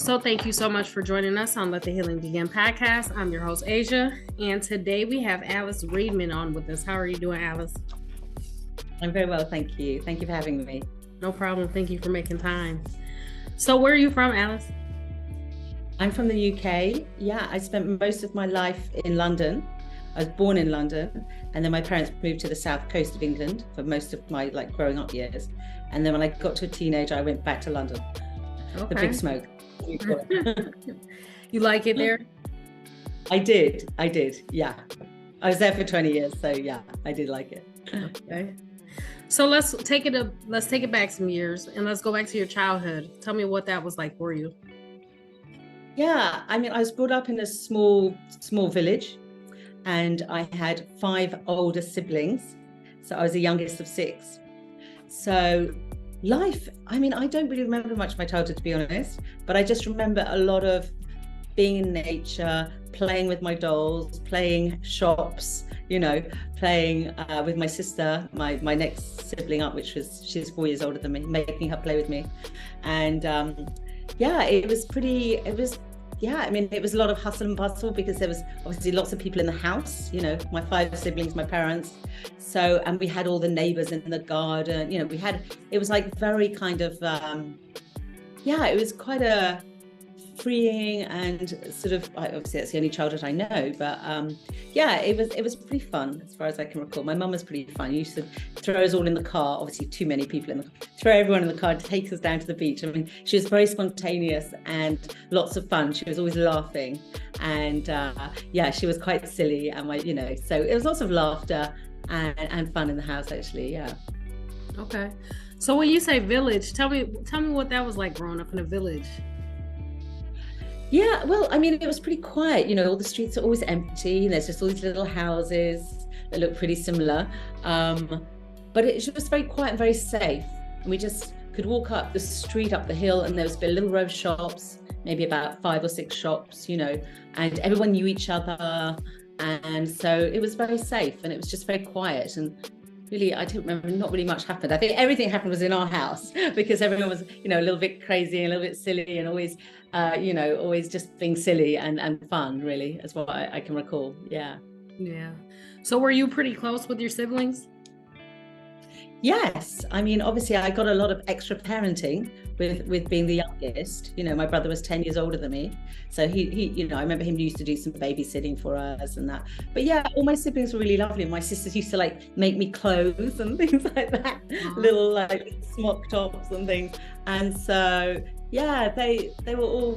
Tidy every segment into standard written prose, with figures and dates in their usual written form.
So thank you so much for joining us on Let the Healing Begin podcast. I'm your host, Asia, and today we have Alice Reedman on with us. How are you doing, Alice? I'm very well, thank you. Thank you for having me. No problem. Thank you for making time. So where are you from, Alice? I'm from the UK. Yeah, I spent most of my life in London. I was born in London, and then my parents moved to the south coast of England for most of my growing up years. And then when I got to a teenager, I went back to London. Okay. The big smoke. You like it there? I did. Yeah. I was there for 20 years. So yeah, I did like it. Okay. So let's take it back some years and let's go back to your childhood. Tell me what that was like for you. Yeah. I mean, I was brought up in a small village, and I had 5 older siblings. So I was the youngest of 6. So life, I mean, I don't really remember much of my childhood, to be honest, but I just remember a lot of being in nature, playing with my dolls, playing shops, playing with my sister, my next sibling up, she's 4 years older than me, making her play with me. And it was a lot of hustle and bustle because there was obviously lots of people in the house, my 5 siblings, my parents. So, and we had all the neighbors in the garden, it was like very kind of, it was quite a freeing and sort of, obviously that's the only childhood I know, but it was pretty fun as far as I can recall. My mum was pretty fun. You used to throw us all in the car, obviously too many people in the car, throw everyone in the car, take us down to the beach. I mean, she was very spontaneous and lots of fun. She was always laughing, and she was quite silly, and so it was lots of laughter and fun in the house, actually. Yeah. Okay. So when you say village, tell me what that was like growing up in a village. Yeah, well, I mean, it was pretty quiet. All the streets are always empty. There's just all these little houses that look pretty similar. But it was very quiet and very safe. And we just could walk up the street, up the hill, and there was a little row of shops, maybe about 5 or 6 shops, and everyone knew each other. And so it was very safe, and it was just very quiet. And really, I don't remember, not really much happened. I think everything happened was in our house because everyone was, a little bit crazy and a little bit silly, and always, always just being silly and fun, really, is what I can recall. Yeah. Yeah. So were you pretty close with your siblings? Yes. I mean, obviously I got a lot of extra parenting with being the youngest. My brother was 10 years older than me. So he I remember him used to do some babysitting for us and that. But yeah, all my siblings were really lovely. My sisters used to make me clothes and things like that, little smock tops and things. And so yeah, they were all,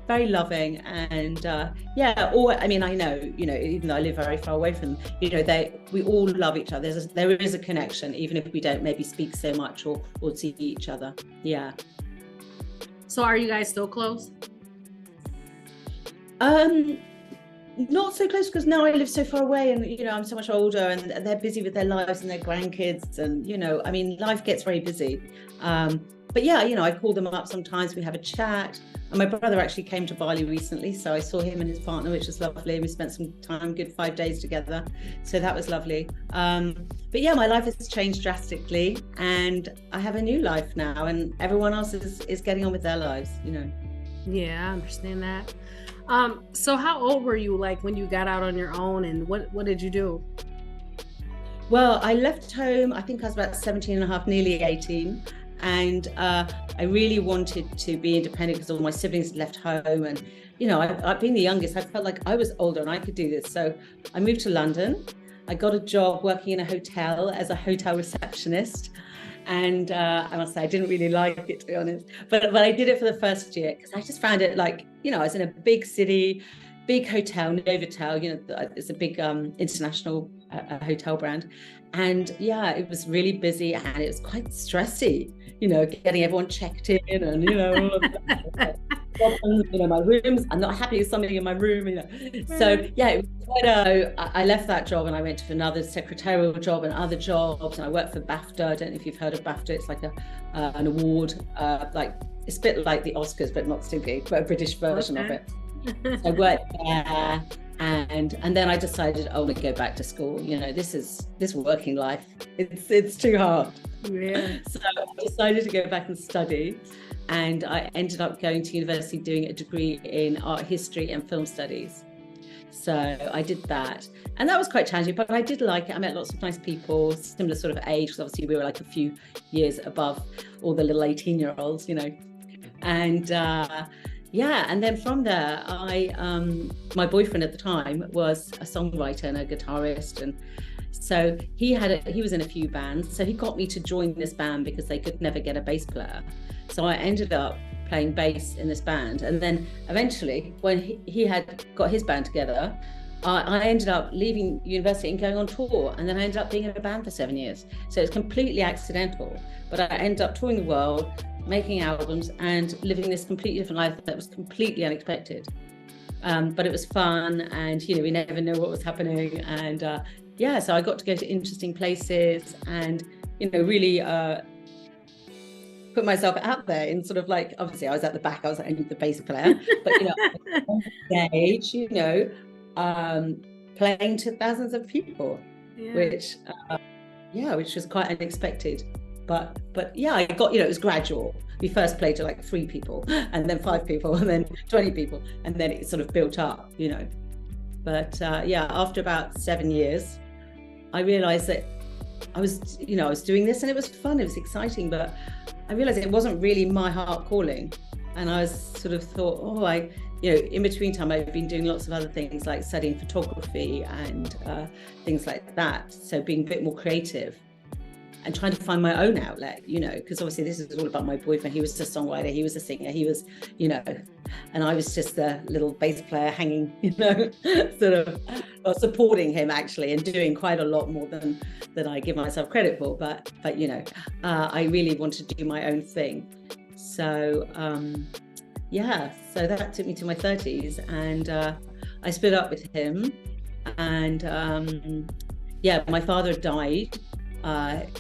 very loving, and I know, even though I live very far away from them, we all love each other. There is a connection, even if we don't maybe speak so much or see each other. Yeah. So are you guys still close? Not so close because now I live so far away, and I'm so much older, and they're busy with their lives and their grandkids, and life gets very busy. But yeah, I call them up sometimes, we have a chat. And my brother actually came to Bali recently, so I saw him and his partner, which was lovely. We spent some time, good 5 days together. So that was lovely. But yeah, my life has changed drastically, and I have a new life now, and everyone else is getting on with their lives, Yeah, I understand that. So how old were you when you got out on your own, and what did you do? Well, I left home, I think I was about 17 and a half, nearly 18. And I really wanted to be independent because all my siblings had left home, and I've been the youngest, I felt like I was older and I could do this. So I moved to London. I got a job working in a hotel as a hotel receptionist, and I must say I didn't really like it, to be honest, but I did it for the first year because I just found it I was in a big city, big hotel, Novotel, it's a big international hotel brand. And yeah, it was really busy and it was quite stressy, getting everyone checked in and, all of that. My rooms, I'm not happy with something in my room, So yeah, it was quite I left that job and I went to another secretarial job and other jobs, and I worked for BAFTA. I don't know if you've heard of BAFTA. It's like an award, it's a bit like the Oscars, but not so big, but a British version of it. So I worked there, And then I decided, oh, I'm gonna go back to school. You know, this working life, it's too hard. Yeah. So I decided to go back and study, and I ended up going to university doing a degree in art history and film studies. So I did that, and that was quite challenging, but I did like it. I met lots of nice people, similar sort of age, because obviously we were like a few years above all the little 18-year-olds, you know. And yeah, and then from there, my boyfriend at the time was a songwriter and a guitarist, and so he was in a few bands. So he got me to join this band because they could never get a bass player. So I ended up playing bass in this band, and then eventually, when he had got his band together, I ended up leaving university and going on tour, and then I ended up being in a band for 7 years. So it's completely accidental, but I ended up touring the world, making albums and living this completely different life that was completely unexpected. But it was fun, and you know, we never know what was happening. And yeah, so I got to go to interesting places and, you know, really put myself out there in sort of like, obviously I was at the back, I was only the bass player, but you know, on stage, you know, playing to thousands of people, yeah. which was quite unexpected. But yeah, I got, you know, it was gradual. We first played to like 3 people, and then 5 people, and then 20 people, and then it sort of built up, you know. But yeah, after about 7 years, I realized that I was doing this, and it was fun, it was exciting, but I realized it wasn't really my heart calling. And I was sort of thought, you know, in between time, I've been doing lots of other things like studying photography and things like that. So being a bit more creative and trying to find my own outlet, you know, because obviously this is all about my boyfriend. He was a songwriter, he was a singer, he was, you know, and I was just the little bass player hanging, you know, sort of supporting him actually, and doing quite a lot more than I give myself credit for. But you know, I really wanted to do my own thing. So yeah, so that took me to my 30s, and I split up with him, and yeah, my father died.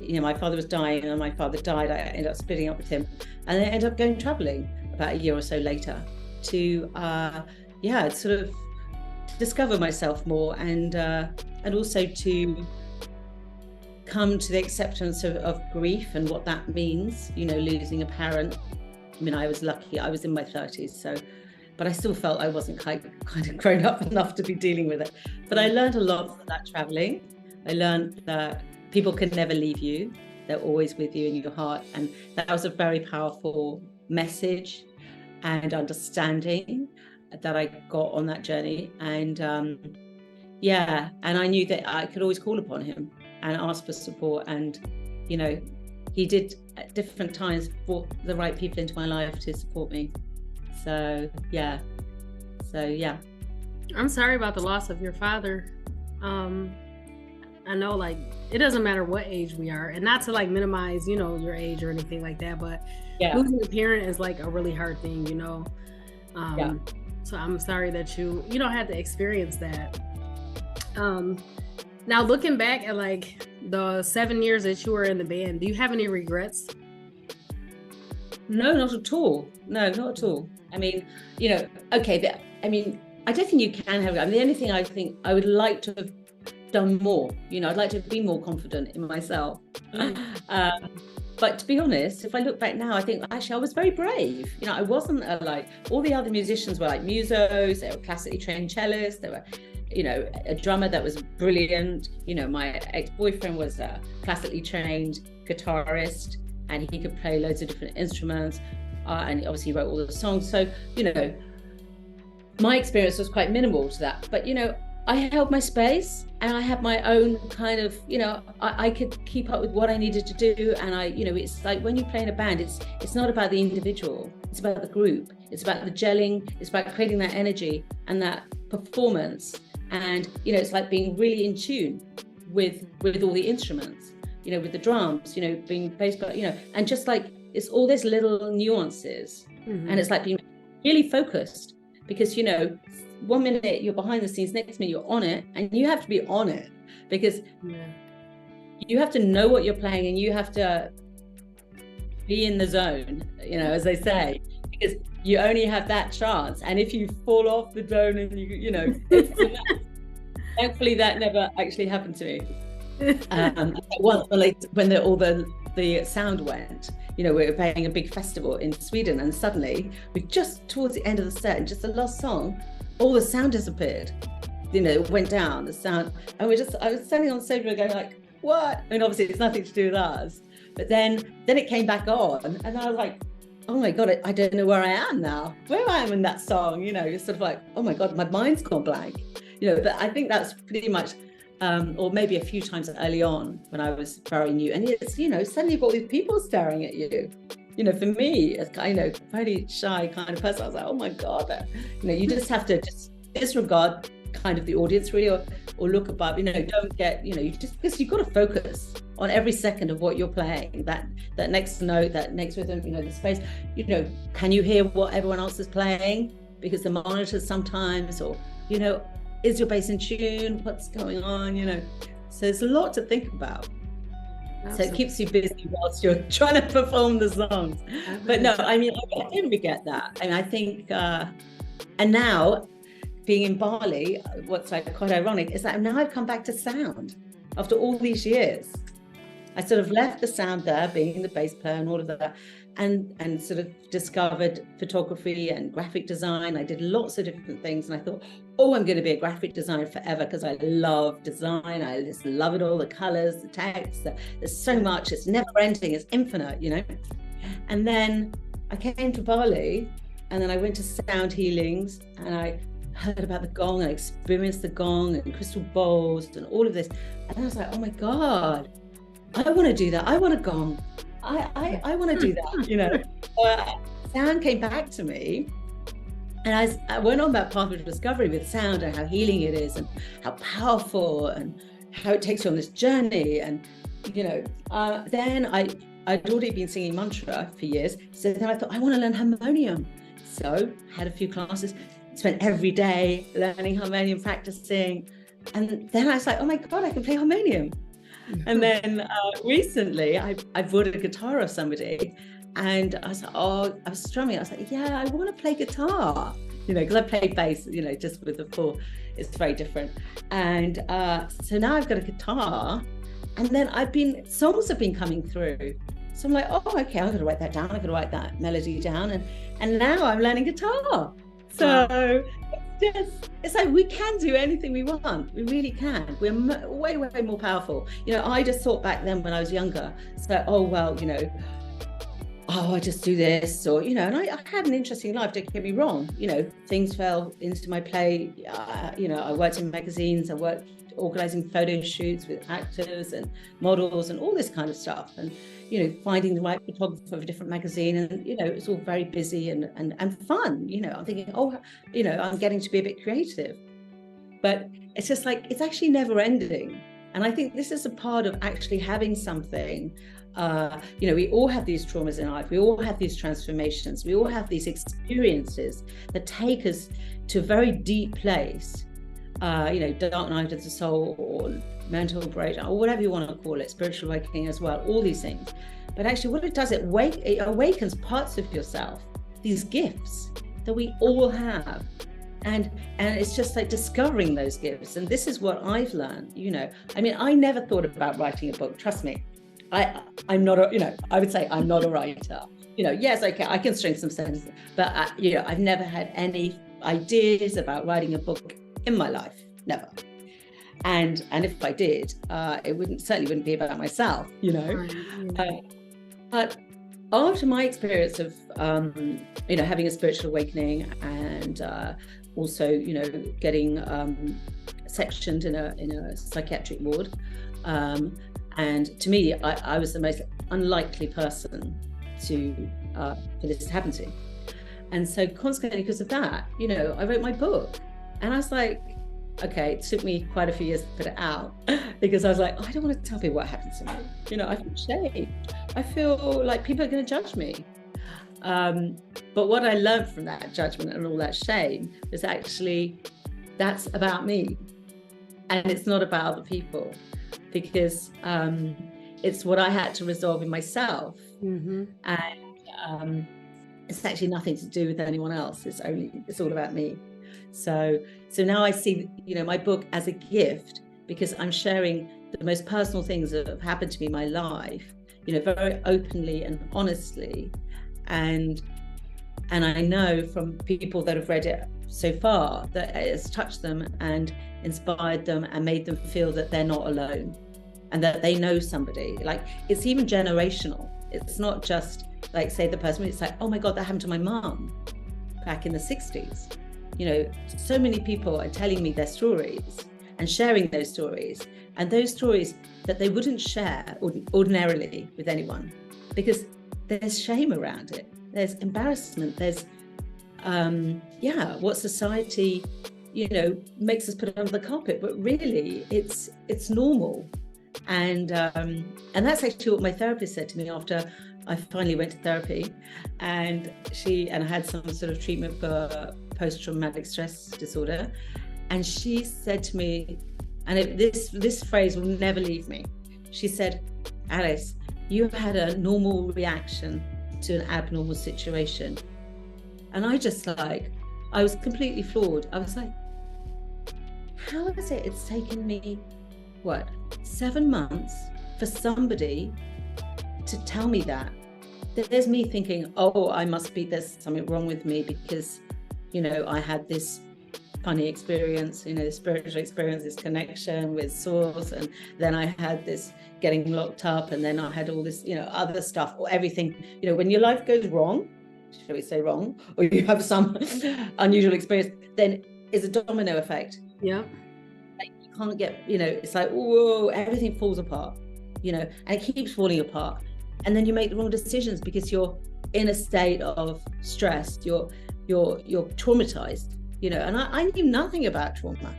You know, my father was dying, and my father died. I ended up splitting up with him, and then I ended up going traveling about a year or so later to yeah, sort of discover myself more, and also to come to the acceptance of grief and what that means, you know, losing a parent. I mean, I was lucky, I was in my 30s, so, but I still felt I wasn't kind of grown up enough to be dealing with it. But I learned a lot from that traveling. I learned that people can never leave you. They're always with you in your heart. And that was a very powerful message and understanding that I got on that journey. And yeah, and I knew that I could always call upon him and ask for support. And, you know, he did at different times brought the right people into my life to support me. So yeah. I'm sorry about the loss of your father. I know, like, it doesn't matter what age we are, and not to like minimize, you know, your age or anything like that, but yeah, losing a parent is like a really hard thing, you know. Yeah. So I'm sorry that you had to experience that. Now looking back at like the 7 years that you were in the band, do you have any regrets? No, not at all. No, not at all. I mean, you know, okay, I mean, I don't think you can have. I mean, the only thing I think I would like to have done more, you know, I'd like to be more confident in myself. But to be honest, if I look back now, I think actually I was very brave. You know, I wasn't like all the other musicians were like musos, they were classically trained cellists, they were, you know, a drummer that was brilliant. You know, my ex-boyfriend was a classically trained guitarist, and he could play loads of different instruments, and obviously wrote all the songs. So, you know, my experience was quite minimal to that. But, you know, I held my space, and I had my own kind of, you know, I could keep up with what I needed to do. And I, you know, it's like when you play in a band, it's not about the individual, it's about the group, it's about the gelling, it's about creating that energy and that performance. And, you know, it's like being really in tune with all the instruments, you know, with the drums, you know, being bass, you know, and just like, it's all these little nuances. Mm-hmm. And it's like being really focused, because, you know, 1 minute you're behind the scenes, next minute you're on it, and you have to be on it, because you have to know what you're playing, and you have to be in the zone, you know, as they say, because you only have that chance. And if you fall off the drone and you know, it's thankfully that never actually happened to me. Once when all the sound went, you know, we were playing a big festival in Sweden, and suddenly we just towards the end of the set, and just the last song, all the sound disappeared. You know, it went down, the sound, and I was standing on the stage going like, what? And obviously it's nothing to do with us. But then it came back on, and I was like, oh my God, I don't know where I am now. Where I am in that song, you know, it's sort of like, oh my God, my mind's gone blank. You know, but I think that's pretty much, or maybe a few times early on when I was very new. And it's, you know, suddenly you've got all these people staring at you. You know, for me, as kind of very shy kind of person, I was like, oh my God, you know, you just have to just disregard kind of the audience really, or look above, you know, don't get, you know, you just, because you've got to focus on every second of what you're playing, that next note, that next rhythm, you know, the space, you know, can you hear what everyone else is playing? Because the monitors sometimes, or, you know, is your bass in tune? What's going on? You know, so there's a lot to think about. Absolutely. So it keeps you busy whilst you're trying to perform the songs. But no, I mean, I totally get that. And I think, and now being in Bali, what's like quite ironic is that now I've come back to sound after all these years. I sort of left the sound there, being the bass player and all of that, and sort of discovered photography and graphic design. I did lots of different things, and I thought, oh, I'm going to be a graphic designer forever because I love design. I just love it all, the colors, the text. There's so much. It's never ending. It's infinite, you know. And then I came to Bali, and then I went to sound healings, and I heard about the gong and I experienced the gong and crystal bowls and all of this. And I was like, oh my God, I want to do that. I want a gong. I want to do that, you know. Sound came back to me, and I went on that path of discovery with sound and how healing it is and how powerful and how it takes you on this journey. And, you know, then I'd already been singing mantra for years. So then I thought, I want to learn harmonium. So had a few classes, spent every day learning harmonium, practicing. And then I was like, oh my God, I can play harmonium. And then recently I bought a guitar off somebody, and I was like, oh, I was strumming. I was like, yeah, I want to play guitar, you know, because I play bass, you know, just with the four, it's very different. And so now I've got a guitar, and then songs have been coming through. So I'm like, oh, okay, I'm going to write that down. I'm going to write that melody down. And now I'm learning guitar. So it's like we can do anything we want. We really can. We're way, way more powerful. You know, I just thought back then when I was younger, so, oh, well, you know, I just do this, or, you know, and I had an interesting life, don't get me wrong. You know, things fell into my play. You know, I worked in magazines. I worked organizing photo shoots with actors and models and all this kind of stuff. And, you know, finding the right photographer for a different magazine, and, you know, it's all very busy and fun. You know, I'm thinking, oh, you know, I'm getting to be a bit creative, but it's just like, it's actually never ending. And I think this is a part of actually having something. You know, we all have these traumas in life. We all have these transformations. We all have these experiences that take us to a very deep place. You know, dark night of the soul, or mental breakdown, or whatever you want to call it, spiritual awakening as well, all these things. But actually what it does, it awakens parts of yourself, these gifts that we all have. And it's just like discovering those gifts. And this is what I've learned, you know. I mean, I never thought about writing a book, trust me. I'm not you know, I would say I'm not a writer. You know, yes, okay, I can string some sentences, but you know, I've never had any ideas about writing a book in my life, never. And if I did, it certainly wouldn't be about myself, you know. But after my experience of you know, having a spiritual awakening, and also, you know, getting sectioned in a psychiatric ward, and to me, I was the most unlikely person for this to happen to. And so consequently, because of that, you know, I wrote my book. And I was like, okay, it took me quite a few years to put it out, because I was like, I don't want to tell people what happened to me. You know, I feel shame. I feel like people are going to judge me. But what I learned from that judgment and all that shame is actually, that's about me. And it's not about other people, because it's what I had to resolve in myself. Mm-hmm. And it's actually nothing to do with anyone else. It's all about me. So now I see, my book as a gift, because I'm sharing the most personal things that have happened to me in my life, very openly and honestly. And I know from people that have read it so far that it has touched them and inspired them and made them feel that they're not alone and that they know somebody. Like, it's even generational. It's not just like, say, the person, it's like, oh my God, that happened to my mom back in the 60s. So many people are telling me their stories and sharing those stories, and those stories that they wouldn't share ordinarily with anyone, because there's shame around it. There's embarrassment. There's, what society, makes us put under the carpet, but really it's normal. And that's actually what my therapist said to me after I finally went to therapy, and I had some sort of treatment for post-traumatic stress disorder. And she said to me, and this phrase will never leave me. She said, Alice, you had a normal reaction to an abnormal situation. And I was completely floored. I was like, how is it? It's taken me, 7 months for somebody to tell me that. There's me thinking, there's something wrong with me because, I had this funny experience, this spiritual experience, this connection with source. And then I had this getting locked up, and then I had all this, other stuff, or everything, when your life goes wrong, shall we say wrong, or you have some unusual experience, then it's a domino effect. Yeah. Like, you can't get, it's like, whoa, everything falls apart, and it keeps falling apart. And then you make the wrong decisions because you're in a state of stress, you're traumatized, and I knew nothing about trauma.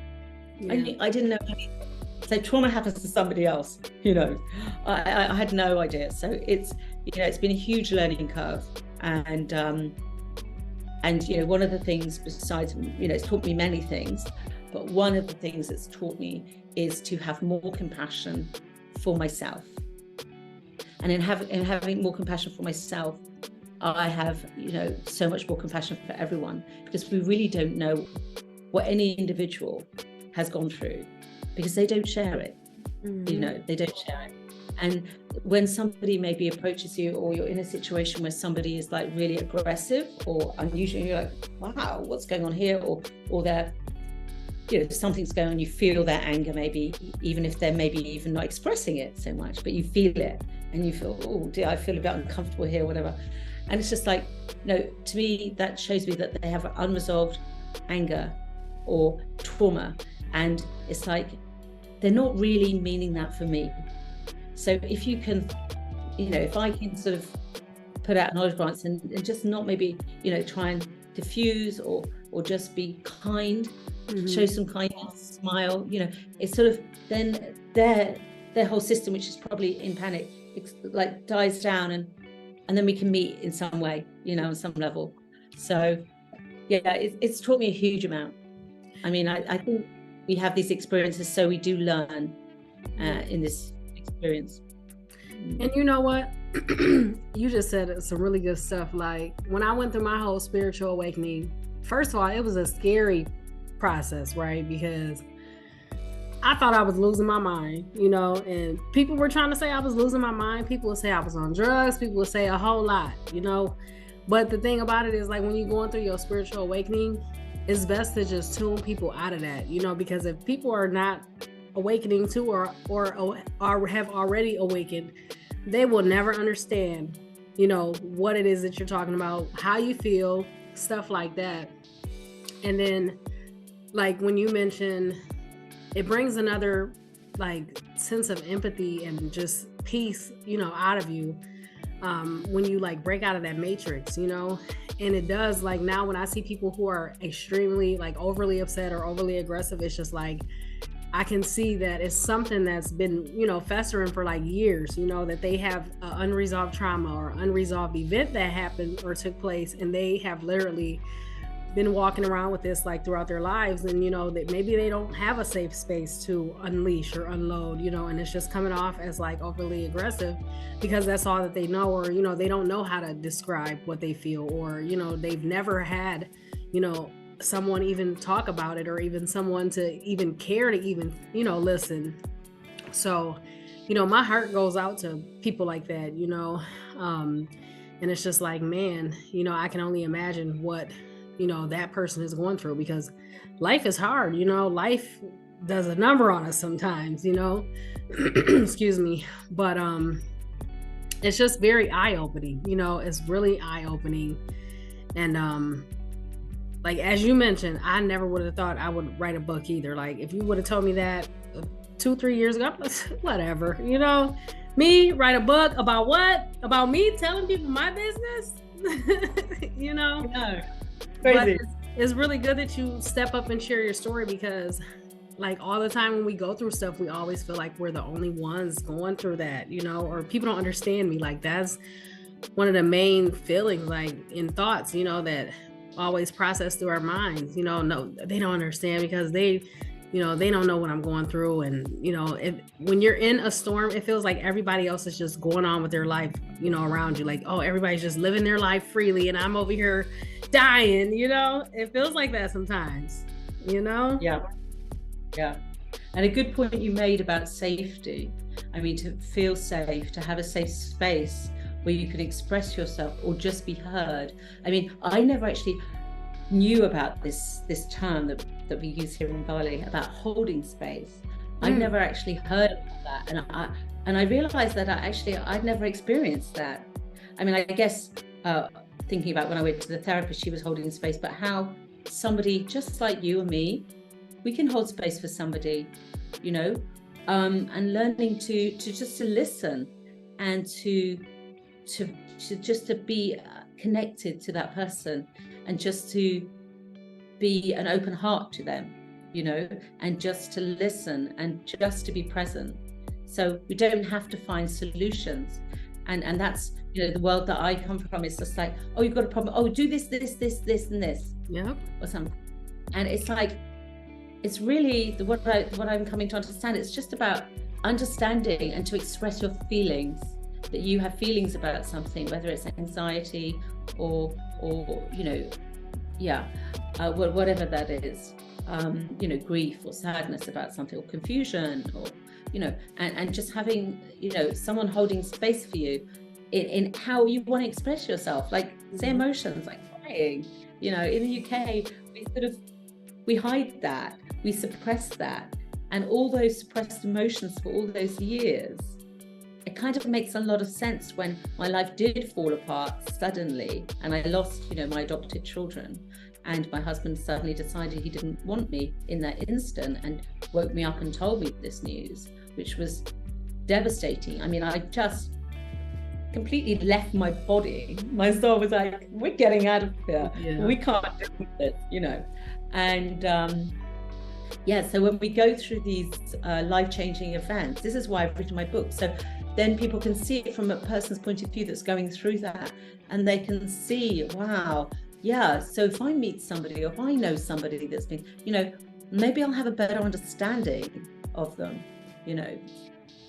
Yeah. I didn't know anything. So trauma happens to somebody else, I had no idea. So it's, it's been a huge learning curve. And one of the things, besides, it's taught me many things, but one of the things it's taught me is to have more compassion for myself. And in having more compassion for myself, I have, so much more compassion for everyone, because we really don't know what any individual has gone through, because they don't share it. Mm-hmm. They don't share it. And when somebody maybe approaches you, or you're in a situation where somebody is like really aggressive or unusual, you're like, wow, what's going on here? Or they're, something's going on, you feel their anger, maybe, even if they're maybe even not expressing it so much, but you feel it and you feel, oh dear, I feel a bit uncomfortable here, whatever. And it's just like, to me, that shows me that they have unresolved anger or trauma. And it's like, they're not really meaning that for me. So if you can, if I can sort of put out an olive branch and just not maybe, try and diffuse or just be kind, mm-hmm. show some kindness, smile, it's sort of, then their whole system, which is probably in panic, like dies down, and then we can meet in some way, on some level. So yeah, it's taught me a huge amount. I mean, I think we have these experiences, so we do learn in this experience. And you know what? You just said some really good stuff. Like, when I went through my whole spiritual awakening, first of all, it was a scary process, right? Because I thought I was losing my mind, and people were trying to say I was losing my mind. People would say I was on drugs. People would say a whole lot, But the thing about it is, like, when you're going through your spiritual awakening, it's best to just tune people out of that, because if people are not awakening to or have already awakened, they will never understand, what it is that you're talking about, how you feel, stuff like that. And then, like, when you mention, it brings another like sense of empathy and just peace, out of you, when you like break out of that matrix, and it does. Like, now when I see people who are extremely like overly upset or overly aggressive, it's just like, I can see that it's something that's been, festering for like years, that they have an unresolved trauma or unresolved event that happened or took place, and they have literally been walking around with this like throughout their lives, and you know that maybe they don't have a safe space to unleash or unload, you know, and it's just coming off as like overly aggressive because that's all that they know, or you know they don't know how to describe what they feel, or you know they've never had, you know, someone even talk about it, or even someone to even care to even, you know, listen. So you know, my heart goes out to people like that, you know. And it's just like, man, you know, I can only imagine what, you know, that person is going through, because life is hard, you know, life does a number on us sometimes, you know. Excuse me. But it's just very eye-opening, you know, it's really eye-opening. And like as you mentioned, I never would have thought I would write a book either. Like if you would have told me that 2-3 years ago, whatever, you know, me write a book about what? About me telling people my business? You know? No. Crazy. But it's really good that you step up and share your story, because like all the time when we go through stuff, we always feel like we're the only ones going through that, you know, or people don't understand me. Like that's one of the main feelings, like in thoughts, you know, that always process through our minds. You know, no, they don't understand because they, you know, they don't know what I'm going through. And, you know, when you're in a storm, it feels like everybody else is just going on with their life, you know, around you. Like, oh, everybody's just living their life freely and I'm over here dying, you know. It feels like that sometimes, you know? Yeah. Yeah. And a good point you made about safety. I mean, to feel safe, to have a safe space where you can express yourself or just be heard. I mean, I never actually knew about this term that we use here in Bali about holding space. I never actually heard about that, and I realized that I'd never experienced that. I mean, I guess thinking about when I went to the therapist, she was holding space, but how somebody just like you and me, we can hold space for somebody, you know, and learning to just to listen and to just to be connected to that person, and just to be an open heart to them, you know, and just to listen and just to be present. So we don't have to find solutions. And that's, you know, the world that I come from is just like, oh, you've got a problem, oh, do this, and this. Yep. Or something. And it's like, it's really what I'm coming to understand. It's just about understanding and to express your feelings, that you have feelings about something, whether it's anxiety or you know, whatever that is, you know, grief or sadness about something, or confusion, or, you know, and just having, you know, someone holding space for you in how you want to express yourself, like say emotions, like crying. You know, in the UK, we hide that, we suppress that, and all those suppressed emotions for all those years. It kind of makes a lot of sense when my life did fall apart suddenly and I lost, you know, my adopted children, and my husband suddenly decided he didn't want me in that instant and woke me up and told me this news, which was devastating. I mean, I just completely left my body. My soul was like, we're getting out of here. Yeah. We can't deal with it, you know. And so when we go through these life-changing events, this is why I've written my book. So then people can see it from a person's point of view that's going through that, and they can see, wow, yeah, so if I meet somebody, or if I know somebody that's been, you know, maybe I'll have a better understanding of them, you know.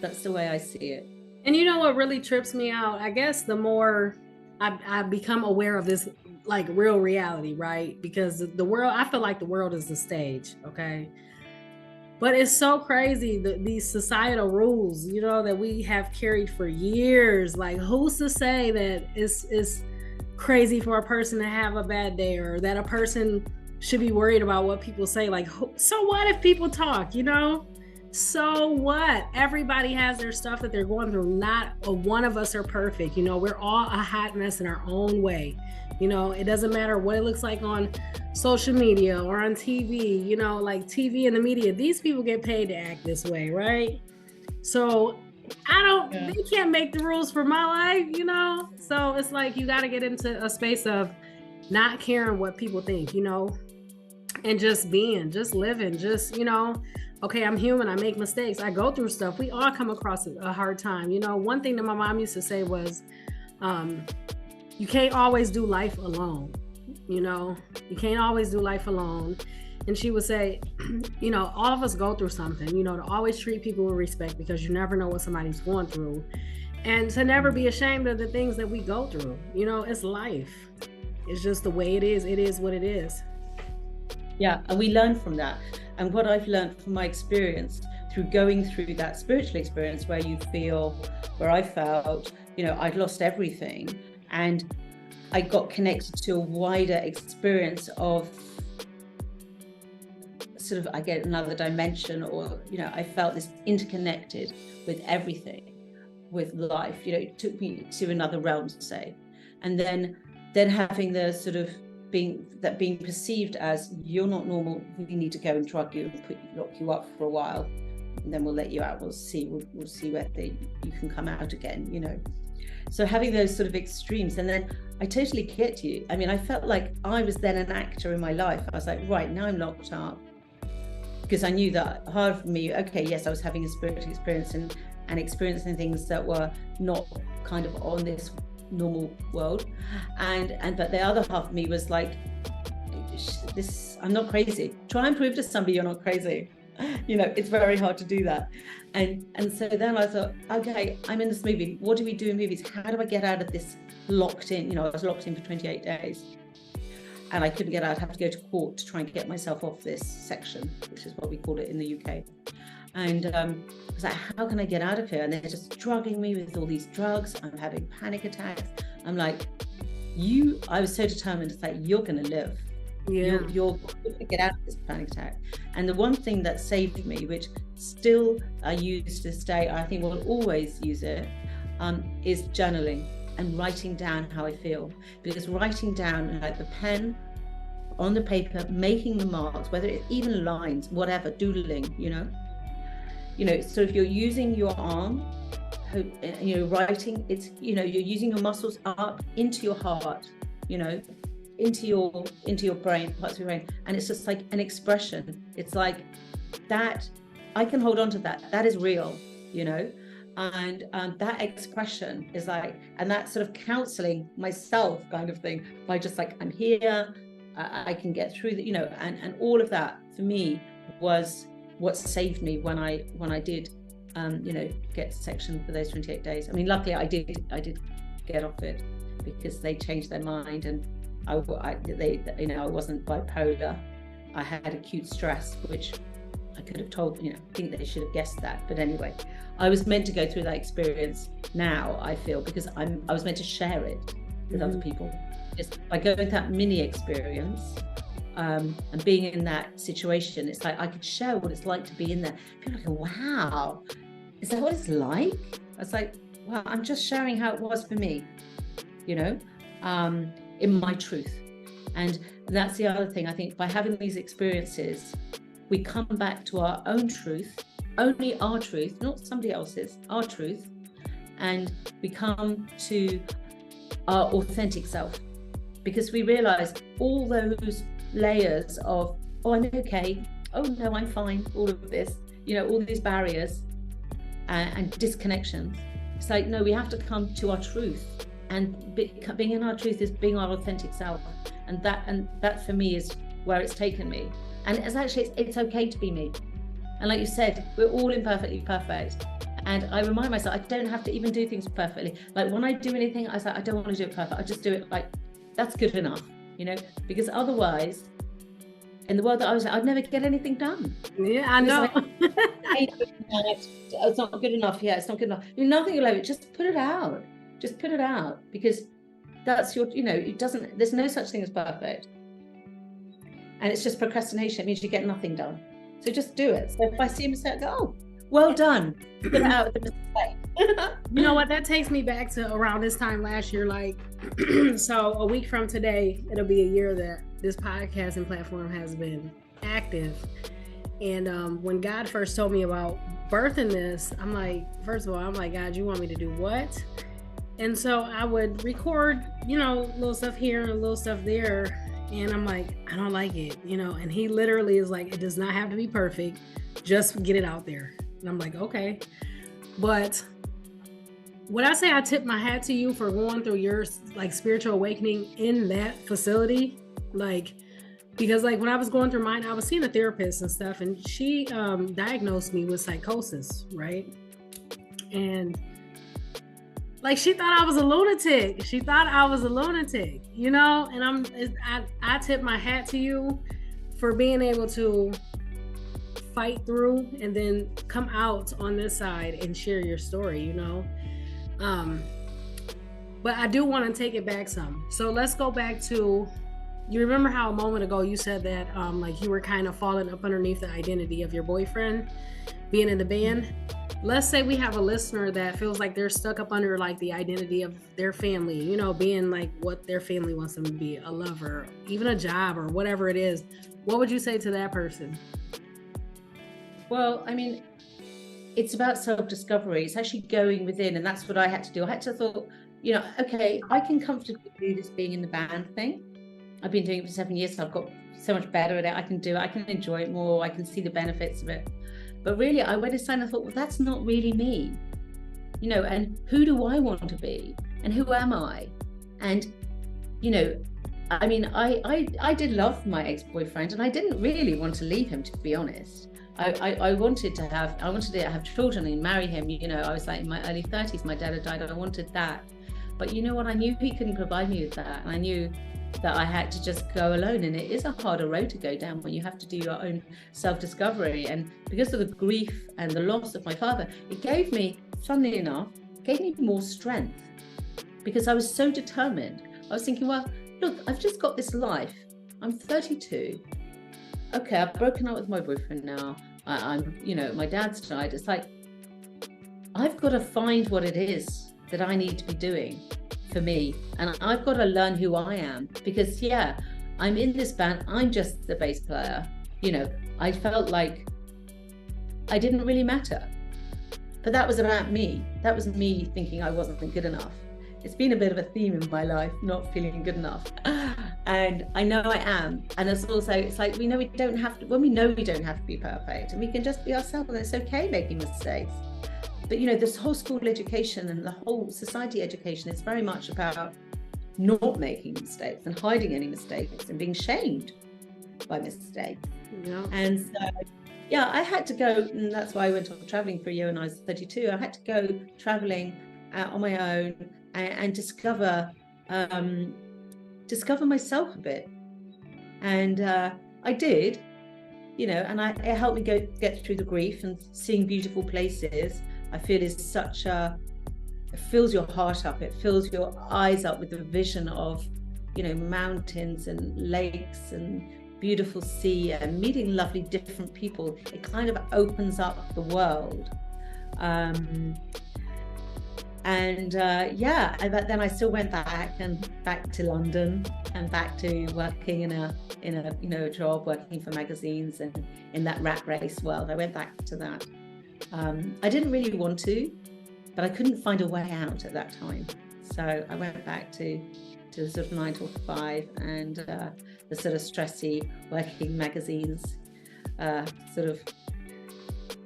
That's the way I see it. And you know what really trips me out? I guess the more I become aware of this, like real reality, right? Because the world, I feel like the world is the stage, okay? But it's so crazy, these societal rules, you know, that we have carried for years. Like, who's to say that it's crazy for a person to have a bad day, or that a person should be worried about what people say? Like, so what if people talk, you know? So what? Everybody has their stuff that they're going through. Not one of us are perfect. You know, we're all a hot mess in our own way. You know, it doesn't matter what it looks like on social media or on TV, you know, like TV and the media, these people get paid to act this way, right? So they can't make the rules for my life, you know? So it's like, you got to get into a space of not caring what people think, you know, and just living, just, you know, okay, I'm human. I make mistakes. I go through stuff. We all come across a hard time. You know, one thing that my mom used to say was, you can't always do life alone. You know, you can't always do life alone. And she would say, you know, all of us go through something, you know, to always treat people with respect, because you never know what somebody's going through. And to never be ashamed of the things that we go through. You know, it's life. It's just the way it is. It is what it is. Yeah, and we learn from that. And what I've learned from my experience through going through that spiritual experience where I felt, you know, I'd lost everything, and I got connected to a wider experience of sort of, I get another dimension, or, you know, I felt this interconnected with everything, with life. You know, it took me to another realm, say. And then having the sort of being perceived as, you're not normal, we need to go and drug you and lock you up for a while, and then we'll let you out. We'll see whether you can come out again, you know. So having those sort of extremes, and then I totally get you. I mean, I felt like I was then an actor in my life. I was like, right, now I'm locked up, because I knew that hard for me. Okay, yes, I was having a spiritual experience and experiencing things that were not kind of on this normal world, but the other half of me was like, this, I'm not crazy. Try and prove to somebody you're not crazy. You know, it's very hard to do that. And so then I thought, okay, I'm in this movie. What do we do in movies? How do I get out of this locked in? You know, I was locked in for 28 days and I couldn't get out. I'd have to go to court to try and get myself off this section, which is what we call it in the UK. And I was like, how can I get out of here? And they're just drugging me with all these drugs. I'm having panic attacks. I'm like, I was so determined to say, you're going to live. Yeah. You're going to get out of this panic attack. And the one thing that saved me, which still I use to this day, I think we'll always use it, is journaling and writing down how I feel. Because writing down, like the pen on the paper, making the marks, whether it's even lines, whatever, doodling, you know. So if you're using your arm, you know, writing, it's, you know, you're using your muscles up into your heart, you know, into your brain, parts of your brain, and it's just like an expression. It's like that, I can hold on to that. That is real, you know, and that expression is like, and that sort of counseling myself kind of thing, by just like, I'm here, I can get through that, you know, and all of that for me was what saved me when I did, you know, get section for those 28 days. I mean, luckily I did get off it, because they changed their mind, and I you know, I wasn't bipolar. I had acute stress, which I could have told, you know, I think they should have guessed that. But anyway, I was meant to go through that experience now, I feel, because I was meant to share it with other people. Just by going through that mini experience, and being in that situation, it's like I could share what it's like to be in there. People go, wow, is that what it's like? I was like, well, I'm just sharing how it was for me, you know, in my truth. And that's the other thing, I think, by having these experiences, we come back to our own truth, only our truth, not somebody else's, our truth, and we come to our authentic self, because we realize all those layers of, oh, I'm okay, oh no, I'm fine, all of this, you know, all these barriers and disconnections. It's like, no, we have to come to our truth, and being in our truth is being our authentic self, and that for me is where it's taken me. And it's actually, it's okay to be me, and like you said, we're all imperfectly perfect. And I remind myself, I don't have to even do things perfectly. Like when I do anything, I say, I don't want to do it perfect, I just do it like, that's good enough, you know, because otherwise in the world that I was in, I'd never get anything done. Yeah, I know. It's not good enough. Yeah, it's not good enough. Nothing like it. Just put it out. Just put it out, because that's your, you know, it doesn't, there's no such thing as perfect. And it's just procrastination. It means you get nothing done. So just do it. So if I see a mistake, I go, oh, well done. Put it out with the mistake. You know what? That takes me back to around this time last year. Like, so a week from today, it'll be a year that this podcasting platform has been active. And when God first told me about birthing this, I'm like, first of all, I'm like, God, you want me to do what? And so I would record, you know, little stuff here and little stuff there. And I'm like, I don't like it, you know, and he literally is like, it does not have to be perfect. Just get it out there. And I'm like, okay. But would I say I tip my hat to you for going through your like spiritual awakening in that facility? Like, because like when I was going through mine, I was seeing a therapist and stuff, and she diagnosed me with psychosis, right? And like she thought I was a lunatic. She thought I was a lunatic, you know? And I tip my hat to you for being able to fight through and then come out on this side and share your story, you know? But I do want to take it back some. So let's go back to, you remember how a moment ago you said that like you were kind of falling up underneath the identity of your boyfriend being in the band. Let's say we have a listener that feels like they're stuck up under like the identity of their family, you know, being like what their family wants them to be, a lover, even a job or whatever it is. What would you say to that person? Well, I mean, it's about self-discovery. It's actually going within, and that's what I had to do. I had to thought, you know, okay, I can comfortably do this being in the band thing. I've been doing it for 7 years, so I've got so much better at it. I can do it. I can enjoy it more. I can see the benefits of it. But really, I went inside and I thought, well, that's not really me, you know, and who do I want to be? And who am I? And, you know, I mean, I did love my ex-boyfriend, and I didn't really want to leave him, to be honest. I wanted to have children and marry him. You know, I was like in my early 30s, my dad had died, and I wanted that. But you know what? I knew he couldn't provide me with that. And I knew that I had to just go alone. And it is a harder road to go down when you have to do your own self-discovery. And because of the grief and the loss of my father, it gave me, funnily enough, more strength, because I was so determined. I was thinking, well, look, I've just got this life. I'm 32. Okay, I've broken up with my boyfriend now. I'm, you know, my dad's died. It's like, I've got to find what it is that I need to be doing for me. And I've got to learn who I am, because yeah, I'm in this band. I'm just the bass player. You know, I felt like I didn't really matter, but that was about me. That was me thinking I wasn't good enough. It's been a bit of a theme in my life, not feeling good enough. And I know I am. And it's also, it's like, we know we don't have to, when we know we don't have to be perfect, and we can just be ourselves, and it's okay making mistakes. But you know, this whole school education and the whole society education is very much about not making mistakes and hiding any mistakes and being shamed by mistakes. Yeah. And so, yeah, I had to go, and that's why I went off traveling for a year when I was 32. I had to go traveling on my own and discover myself a bit. And I did, you know, and it helped me get through the grief, and seeing beautiful places, I feel is such a, it fills your heart up, it fills your eyes up with the vision of, you know, mountains and lakes and beautiful sea and meeting lovely different people. It kind of opens up the world. Yeah, but then I still went back to London and back to working in a you know, job, working for magazines and in that rat race world. I went back to that. I didn't really want to, but I couldn't find a way out at that time. So I went back to the sort of 9 to 5 and the sort of stressy working magazines sort of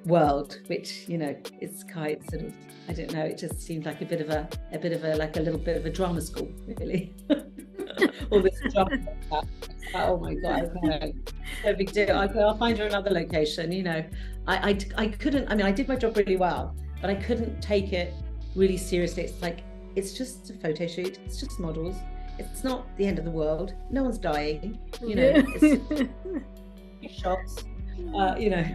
world, which, you know, it's quite sort of, I don't know, it just seemed like a bit of a like a little bit of a drama school, really. All this drama. Oh my God, okay. No big deal. I'll find her another location, you know. I couldn't, I mean, I did my job really well, but I couldn't take it really seriously. It's like, it's just a photo shoot, it's just models, it's not the end of the world, no one's dying, you know. It's shots, you know.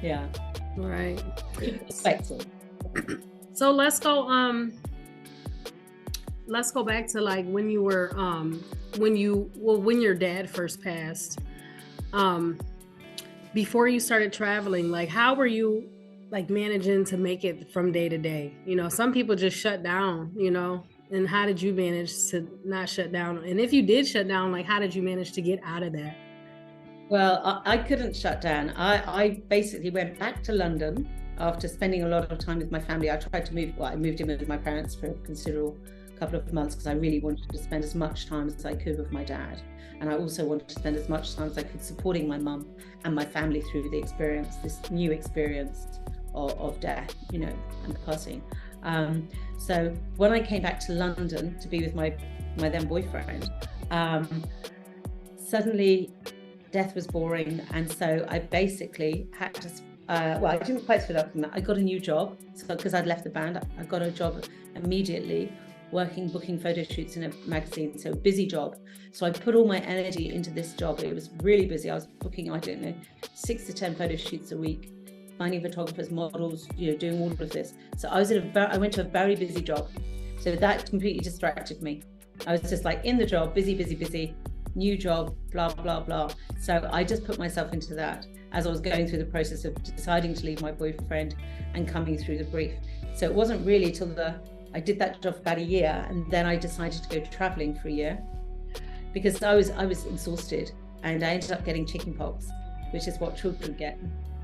Yeah. Right. Perspective. So let's go back to like when you were when your dad first passed, before you started traveling, like how were you like managing to make it from day to day? You know, some people just shut down, you know, and how did you manage to not shut down? And if you did shut down, like how did you manage to get out of that? Well, I couldn't shut down. I basically went back to London after spending a lot of time with my family. I tried to move, I moved in with my parents for a considerable couple of months because I really wanted to spend as much time as I could with my dad. And I also wanted to spend as much time as I could supporting my mum and my family through the experience, this new experience of death, you know, and passing. So when I came back to London to be with my then boyfriend, Suddenly death was boring, and so I basically had to well, I didn't quite split up from that. I got a new job, so because I'd left the band, I got a job immediately booking photo shoots in a magazine, so busy job. So I put all my energy into this job. It was really busy. I was booking, I don't know, 6 to 10 photo shoots a week, finding photographers, models, doing all of this. So I went to a very busy job. So that completely distracted me. I was just like in the job, busy, new job, blah, blah, blah. So I just put myself into that as I was going through the process of deciding to leave my boyfriend and coming through the grief. So it wasn't really till I did that job for about a year, and then I decided to go traveling for a year because I was exhausted, and I ended up getting chickenpox, which is what children get.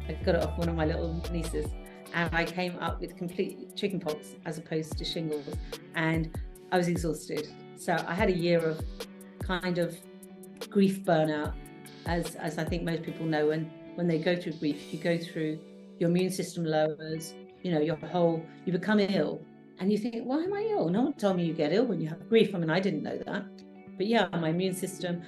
I got it off one of my little nieces, and I came up with complete chickenpox as opposed to shingles, and I was exhausted. So I had a year of kind of grief burnout, as I think most people know. When they go through grief, you go through, your immune system lowers, you become ill. And you think, why am I ill? No one told me you get ill when you have grief. I mean, I didn't know that. But yeah, my immune system,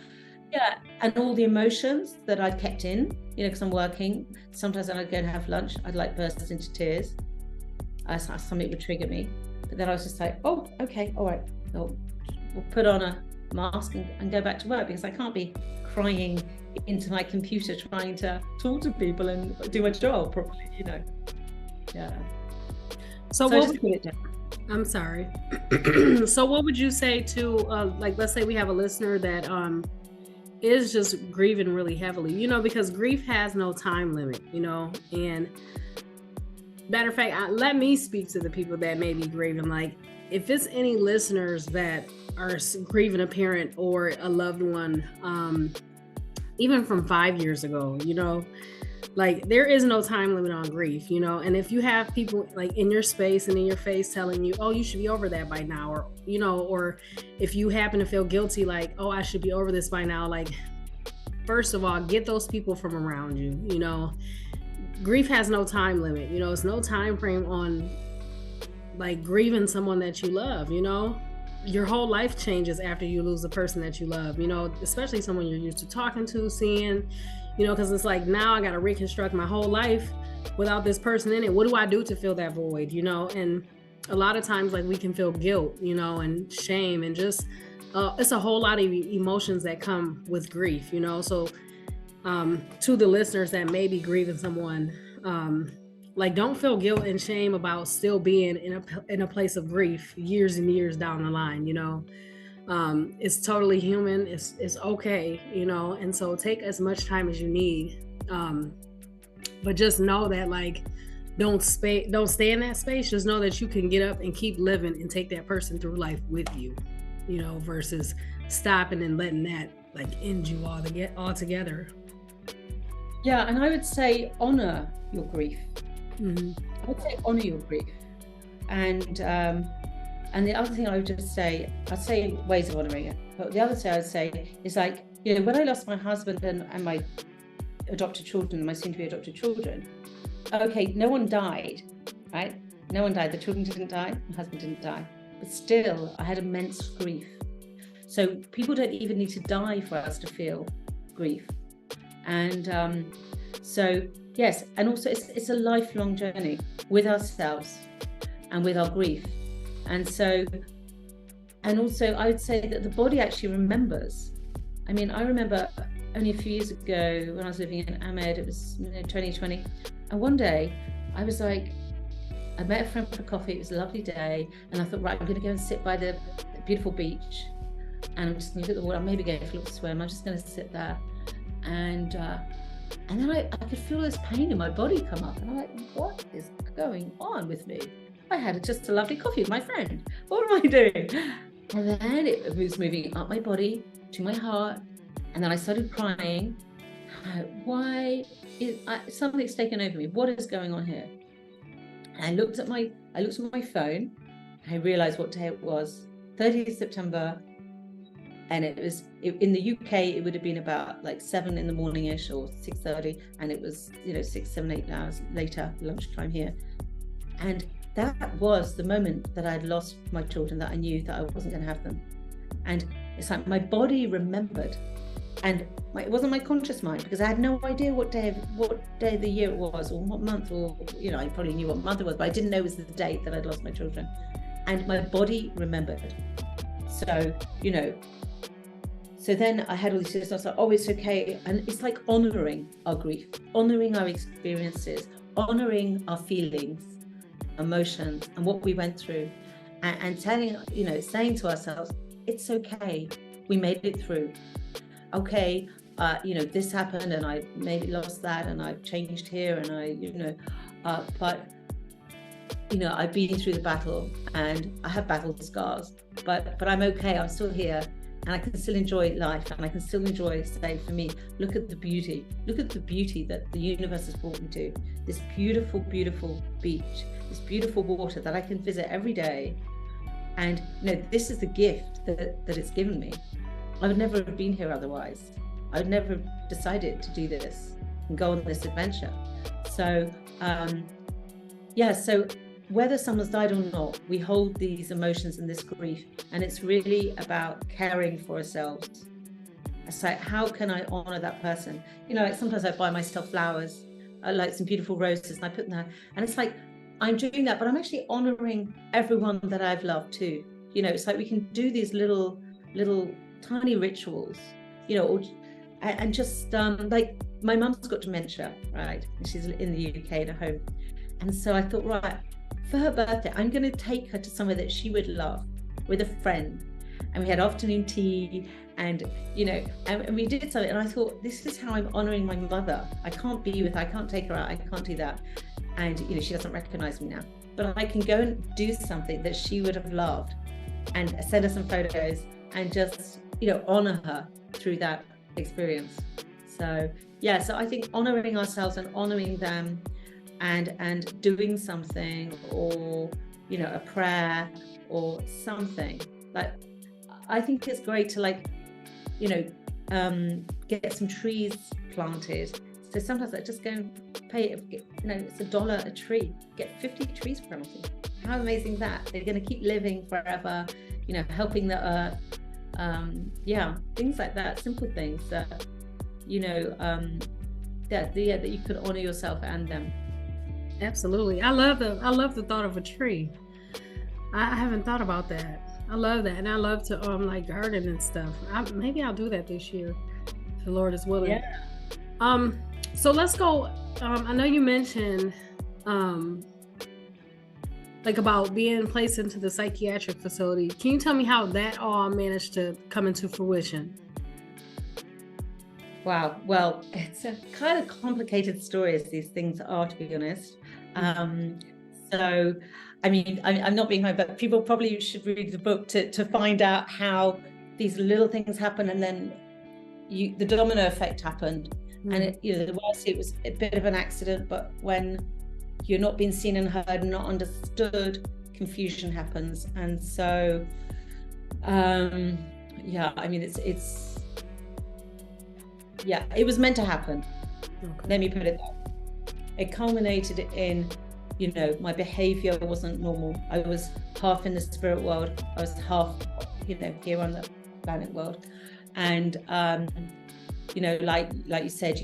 and all the emotions that I'd kept in, because I'm working. Sometimes when I'd go and have lunch, I'd like burst into tears. Something would trigger me. But then I was just like, oh, okay, all right. We'll put on a mask and go back to work, because I can't be crying into my computer trying to talk to people and do my job properly, Yeah. So I'm sorry. So what would you say to, let's say we have a listener that is just grieving really heavily, because grief has no time limit, and matter of fact, let me speak to the people that may be grieving. Like, if it's any listeners that are grieving a parent or a loved one, even from 5 years ago, like, there is no time limit on grief, and if you have people like in your space and in your face telling you, oh, you should be over that by now, or, or if you happen to feel guilty, like, oh, I should be over this by now, like, first of all, get those people from around you. Grief has no time limit, it's no time frame on like grieving someone that you love. Your whole life changes after you lose the person that you love, especially someone you're used to talking to, seeing, because it's like, now I got to reconstruct my whole life without this person in it. What do I do to fill that void, and a lot of times, like, we can feel guilt, and shame, and just it's a whole lot of emotions that come with grief, so to the listeners that may be grieving someone, like, don't feel guilt and shame about still being in a place of grief years and years down the line. It's totally human. It's okay, and so take as much time as you need. But just know that, like, don't stay in that space. Just know that you can get up and keep living and take that person through life with you, versus stopping and letting that like end you altogether. Yeah, and I would say honor your grief. Mm-hmm. I would say honor your grief, and the other thing I would just say, I'd say ways of honoring it, but the other thing I would say is, like, when I lost my husband and my adopted children, my soon-to-be adopted children, okay, no one died, right? No one died. The children didn't die. My husband didn't die, but still, I had immense grief. So people don't even need to die for us to feel grief, and so. Yes, and also it's a lifelong journey with ourselves and with our grief. And also I would say that the body actually remembers. I mean, I remember only a few years ago when I was living in Ahmed, it was 2020, and one day I was like, I met a friend for coffee, it was a lovely day, and I thought, right, I'm going to go and sit by the beautiful beach, and I'm just going to look at the water, I'm maybe going for a little swim, I'm just going to sit there, and then I could feel this pain in my body come up, and I'm like, what is going on with me? I had just a lovely coffee with my friend. What am I doing? And then it was moving up my body to my heart, and then I started crying. Why is something's taken over me? What is going on here? And I looked at my phone, and I realized what day it was. 30th September. And it was in the UK, it would have been about like 7 in the morning-ish or 6:30, and it was 6, 7, 8 hours later, lunchtime here. And that was the moment that I'd lost my children, that I knew that I wasn't going to have them. And It's like my body remembered, and it wasn't my conscious mind, because I had no idea what day of the year it was, or what month, or I probably knew what month it was, but I didn't know it was the date that I'd lost my children, and my body remembered. So so then I had all these things. I was like, oh, it's okay. And it's like honoring our grief, honoring our experiences, honoring our feelings, emotions, and what we went through, and telling, saying to ourselves, it's okay, we made it through. Okay, this happened, and I maybe lost that, and I've changed here, and but I've been through the battle, and I have battle scars, but I'm okay. I'm still here, and I can still enjoy life, and I can still enjoy, say, for me, look at the beauty that the universe has brought me to. This beautiful, beautiful beach, this beautiful water that I can visit every day. And this is the gift that it's given me. I would never have been here otherwise. I would never have decided to do this and go on this adventure. So so whether someone's died or not, we hold these emotions and this grief, and it's really about caring for ourselves. It's like, how can I honor that person? Like sometimes I buy myself flowers, like some beautiful roses, and I put them there, and it's like, I'm doing that, but I'm actually honoring everyone that I've loved too. It's like we can do these little tiny rituals, and just like my mum's got dementia, right? And she's in the UK at home. And so I thought, right, for her birthday, I'm going to take her to somewhere that she would love with a friend. And we had afternoon tea, and and we did something. And I thought, this is how I'm honoring my mother. I can't be with her, I can't take her out, I can't do that. And she doesn't recognize me now, but I can go and do something that she would have loved, and send her some photos, and just honor her through that experience. So so I think honoring ourselves and honoring them, and doing something, or a prayer or something, like, I think it's great to get some trees planted. So sometimes I just go and pay, it's $1 a tree, get 50 trees planted. How amazing that they're going to keep living forever, helping the earth. Things like that, simple things that that you could honor yourself and them. Absolutely. I love the thought of a tree. I haven't thought about that. I love that, and I love to like garden and stuff. Maybe I'll do that this year, if the Lord is willing. Yeah. So let's go. I know you mentioned like about being placed into the psychiatric facility. Can you tell me how that all managed to come into fruition? Wow. Well, it's a kind of complicated story, as these things are, to be honest. So, I mean, I'm not being high, but people probably should read the book to find out how these little things happen, and then the domino effect happened. And the worst, it was a bit of an accident, but when you're not being seen and heard, not understood, confusion happens. And so, I mean, it was meant to happen. Okay. Let me put it that. It culminated in, my behavior wasn't normal. I was half in the spirit world. I was half, here on the planet world. And, like you said,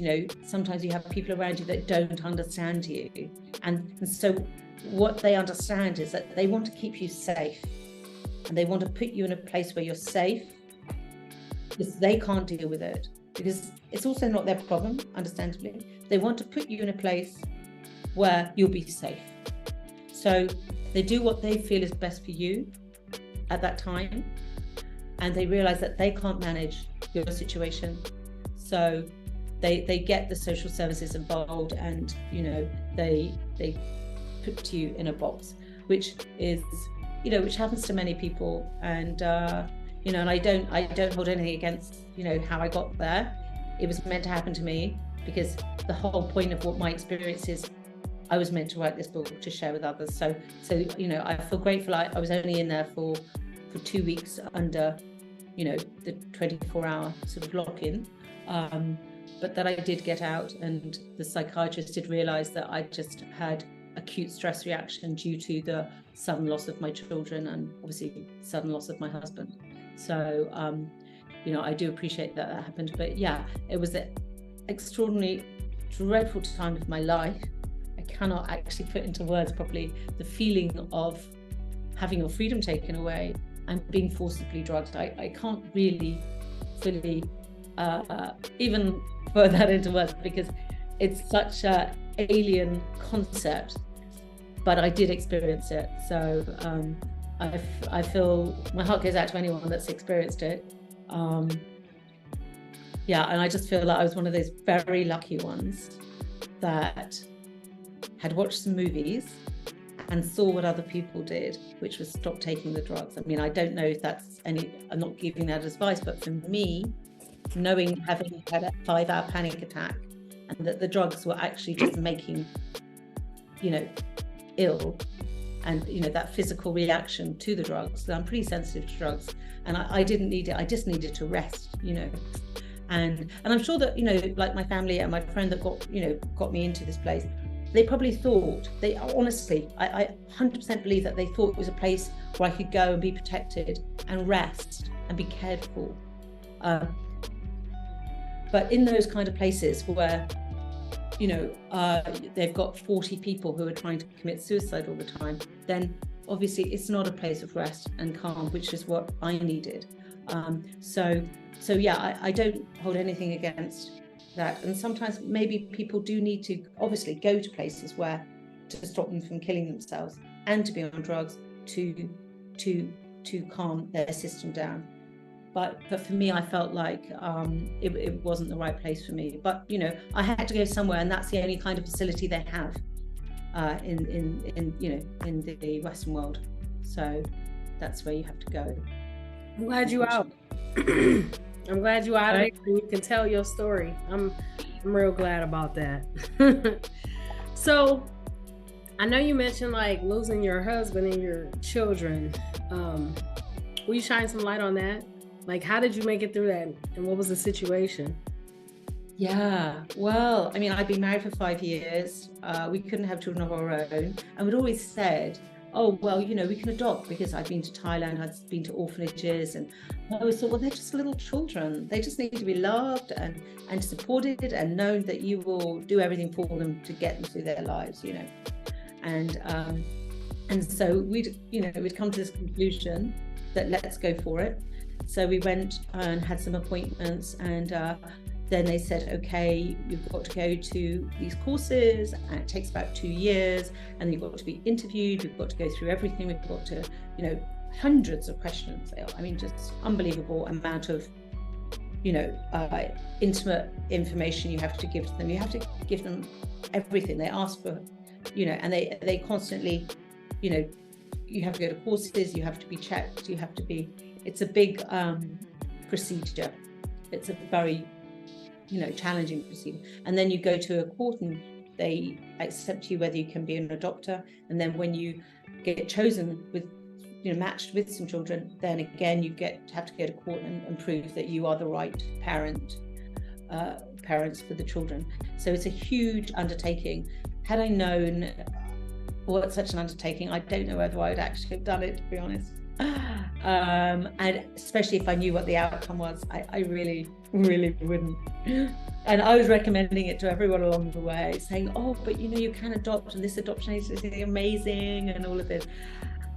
sometimes you have people around you that don't understand you. And so what they understand is that they want to keep you safe, and they want to put you in a place where you're safe, because they can't deal with it, because it's also not their problem, understandably. They want to put you in a place where you'll be safe. So they do what they feel is best for you at that time, and they realize that they can't manage your situation. So they get the social services involved, and they put you in a box, which is which happens to many people. And and I don't hold anything against how I got there. It was meant to happen to me, because the whole point of what my experience is, I was meant to write this book to share with others. So I feel grateful. I was only in there for 2 weeks under the 24-hour sort of lock-in. But that I did get out, and the psychiatrist did realize that I just had acute stress reaction due to the sudden loss of my children, and obviously sudden loss of my husband. So I do appreciate that happened. But yeah, it was an extraordinary, dreadful time of my life. I cannot actually put into words properly the feeling of having your freedom taken away and being forcibly drugged. I can't really fully even put that into words, because it's such an alien concept, but I did experience it. So I feel my heart goes out to anyone that's experienced it. Yeah, and I just feel like I was one of those very lucky ones that had watched some movies and saw what other people did, which was stop taking the drugs. I mean, I don't know if that's I'm not giving that advice, but for me, having had a 5-hour panic attack, and that the drugs were actually just making, ill, and that physical reaction to the drugs. So I'm pretty sensitive to drugs, and I didn't need it. I just needed to rest, and I'm sure that like my family and my friend that got me into this place, they probably thought, honestly, I 100% believe that they thought it was a place where I could go and be protected and rest and be cared for. But in those kind of places where, they've got 40 people who are trying to commit suicide all the time, then obviously it's not a place of rest and calm, which is what I needed. So yeah, I don't hold anything against that. And sometimes maybe people do need to obviously go to places to stop them from killing themselves, and to be on drugs to calm their system down. But for me, I felt like it wasn't the right place for me. But I had to go somewhere, and that's the only kind of facility they have in the Western world. So that's where you have to go. I'm glad you out. I'm glad you out of it. You can tell your story. I'm real glad about that. So I know you mentioned like losing your husband and your children. Will you shine some light on that? Like, how did you make it through that, and what was the situation? Yeah, well, I mean, I'd been married for 5 years. We couldn't have children of our own, and we'd always said, oh, well, we can adopt, because I'd been to Thailand, I'd been to orphanages, and I always thought, well, they're just little children. They just need to be loved and supported, and known that you will do everything for them to get them through their lives, And so we'd come to this conclusion that let's go for it. So we went and had some appointments, and then they said, okay, you've got to go to these courses, and it takes about 2 years, and you've got to be interviewed, we've got to go through everything, we've got to, hundreds of questions. I mean, just unbelievable amount of, intimate information you have to give to them. You have to give them everything they ask for, and they constantly, you have to go to courses, you have to be checked, it's a big procedure. It's a very, challenging procedure. And then you go to a court and they accept you whether you can be an adopter. And then when you get chosen with, matched with some children, then again, you have to go to court and prove that you are the right parents for the children. So it's a huge undertaking. Had I known what such an undertaking, I don't know whether I would actually have done it, to be honest. And especially if I knew what the outcome was, I really, really wouldn't. And I was recommending it to everyone along the way, saying, oh, but you can adopt, and this adoption agency is amazing, and all of this.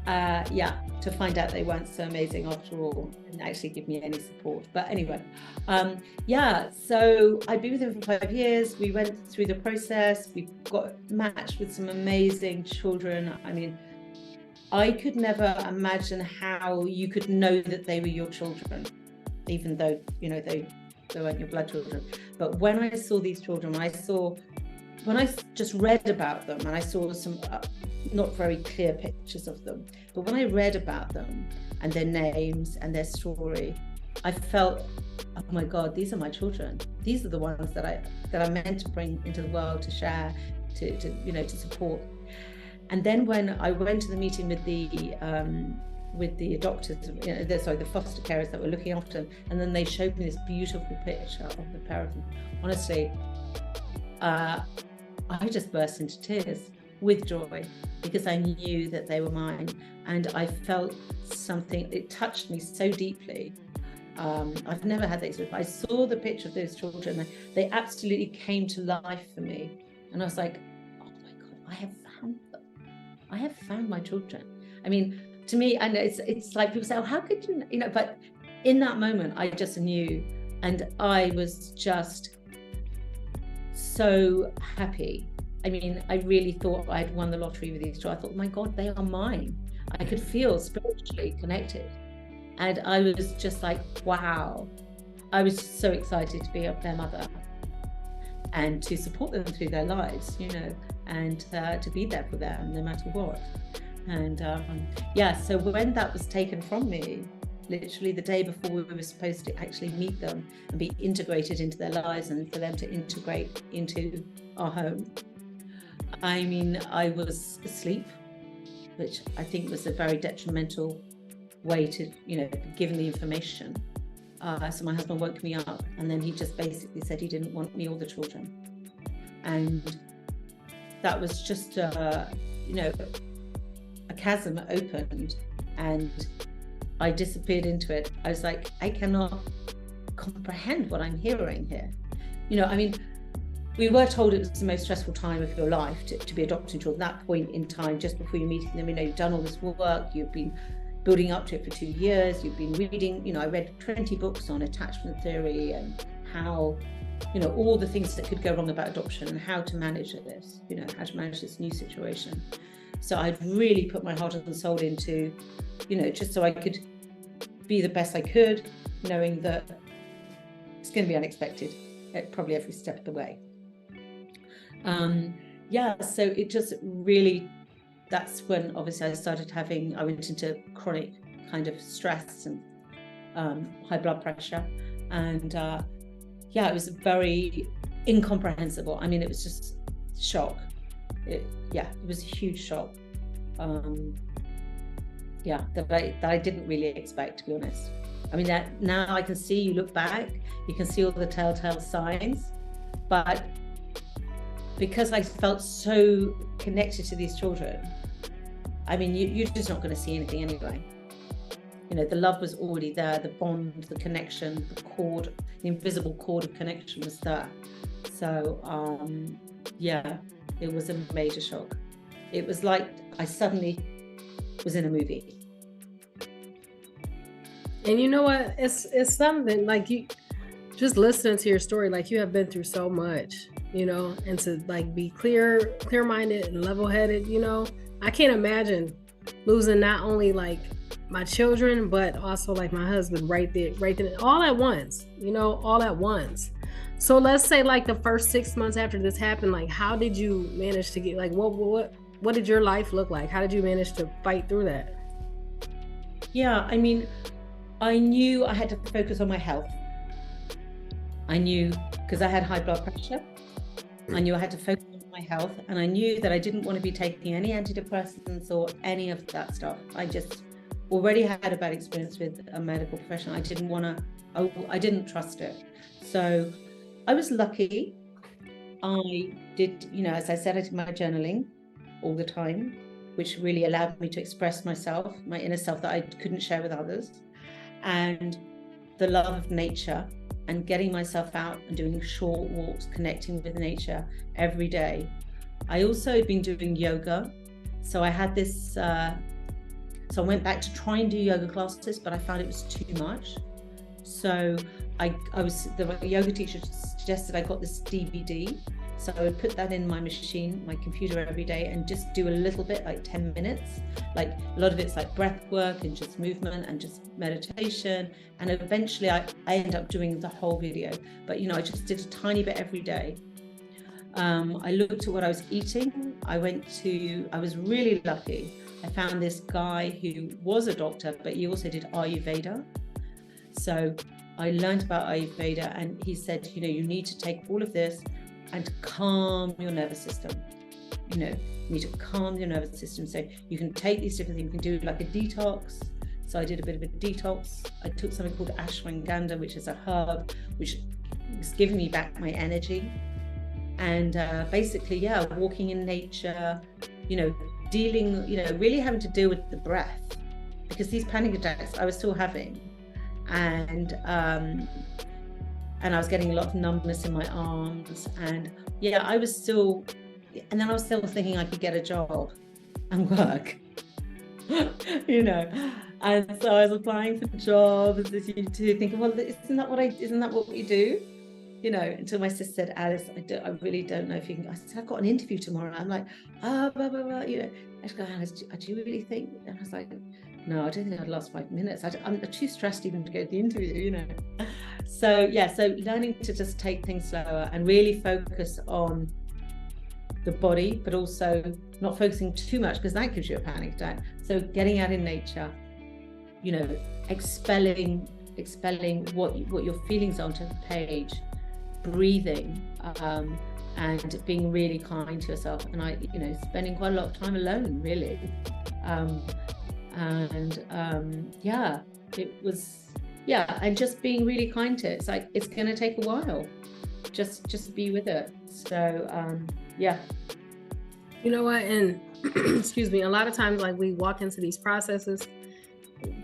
To find out they weren't so amazing after all, didn't actually give me any support. But anyway, so I'd been with him for 5 years. We went through the process. We got matched with some amazing children. I mean, I could never imagine how you could know that they were your children, even though, they weren't your blood children. But when I saw these children, when I just read about them, and I saw some not very clear pictures of them, but when I read about them and their names and their story, I felt, oh my God, these are my children. These are the ones that I meant to bring into the world, to share, to support. And then when I went to the meeting with the doctors, the foster carers that were looking after them, and then they showed me this beautiful picture of the pair of them. Honestly, I just burst into tears with joy, because I knew that they were mine, and I felt something. It touched me so deeply, I've never had that experience. I saw the picture of those children. They absolutely came to life for me. And I was like, oh my God, I have found them. I have found my children. I mean, to me, and it's like people say, oh, how could you, but in that moment, I just knew. And I was just so happy. I mean, I really thought I'd won the lottery with these two. I thought, my God, they are mine. I could feel spiritually connected. And I was just like, wow. I was so excited to be their mother and to support them through their lives, and to be there for them no matter what. And so when that was taken from me, literally the day before we were supposed to actually meet them and be integrated into their lives and for them to integrate into our home, I mean, I was asleep, which I think was a very detrimental way to, be given the information. So my husband woke me up, and then he just basically said he didn't want me or the children. And that was just, a chasm opened, and I disappeared into it. I was like, I cannot comprehend what I'm hearing here. I mean, we were told it was the most stressful time of your life to be adopting children. That point in time, just before you're meeting them, you've done all this work, you've been building up to it for 2 years, you've been reading, I read 20 books on attachment theory and how, all the things that could go wrong about adoption and how to manage this, how to manage this new situation. So I'd really put my heart and soul into, just so I could be the best I could, knowing that it's going to be unexpected at probably every step of the way. So it just really, that's when obviously I went into chronic kind of stress and high blood pressure. And it was very incomprehensible. I mean, it was just shock. It was a huge shock. That I didn't really expect, to be honest. I mean, that now I can see, you look back, you can see all the telltale signs, but because I felt so connected to these children, I mean, you're just not going to see anything anyway. The love was already there, the bond, the connection, the cord, the invisible cord of connection was there. So, it was a major shock. It was like I suddenly was in a movie. And you know what? It's something like, you just listening to your story, like you have been through so much, and to like be clear-minded and level-headed, I can't imagine losing not only like my children, but also like my husband right there, all at once, all at once. So let's say like the first 6 months after this happened, like how did you manage to get, like what did your life look like? How did you manage to fight through that? Yeah, I mean, I knew I had to focus on my health. I knew, because I had high blood pressure, I knew I had to focus on my health, and I knew that I didn't want to be taking any antidepressants or any of that stuff. I just already had a bad experience with a medical professional. I didn't trust it. So I was lucky. I did, as I said, I did my journaling all the time, which really allowed me to express myself, my inner self that I couldn't share with others. And the love of nature and getting myself out and doing short walks, connecting with nature every day. I also had been doing yoga. So I had this, so I went back to try and do yoga classes, but I found it was too much. So the yoga teacher suggested I got this DVD. So I would put that in my machine, my computer every day, and just do a little bit, like 10 minutes. Like a lot of it's like breath work and just movement and just meditation. And eventually I ended up doing the whole video. But, I just did a tiny bit every day. I looked at what I was eating. I was really lucky. I found this guy who was a doctor, but he also did Ayurveda. So I learned about Ayurveda, and he said, you need to take all of this and calm your nervous system. You need to calm your nervous system. So you can take these different things. You can do like a detox. So I did a bit of a detox. I took something called ashwagandha, which is a herb, which is giving me back my energy. And basically, walking in nature, dealing, really having to deal with the breath, because these panic attacks I was still having. and I was getting a lot of numbness in my arms, and yeah, I was still, and then I was still thinking I could get a job and work, you know, and so I was applying for jobs, thinking, well, isn't that what we do? You know, until my sister said, Alice, I really don't know if you can. I said, I've got an interview tomorrow. I'm like, blah, blah, blah, you know. I just go, Alice, do you really think? And I was like, no, I don't think I'd last 5 minutes. I'm too stressed even to go to the interview, you know. So yeah, so learning to just take things slower and really focus on the body, but also not focusing too much, because that gives you a panic attack. So getting out in nature, you know, expelling what your feelings are onto the page, breathing, and being really kind to yourself. And I, you know, spending quite a lot of time alone, really. Yeah, it was, yeah, and just being really kind to it. It's like, it's going to take a while. Just be with it. So, yeah. You know what? And excuse me, a lot of times, like, we walk into these processes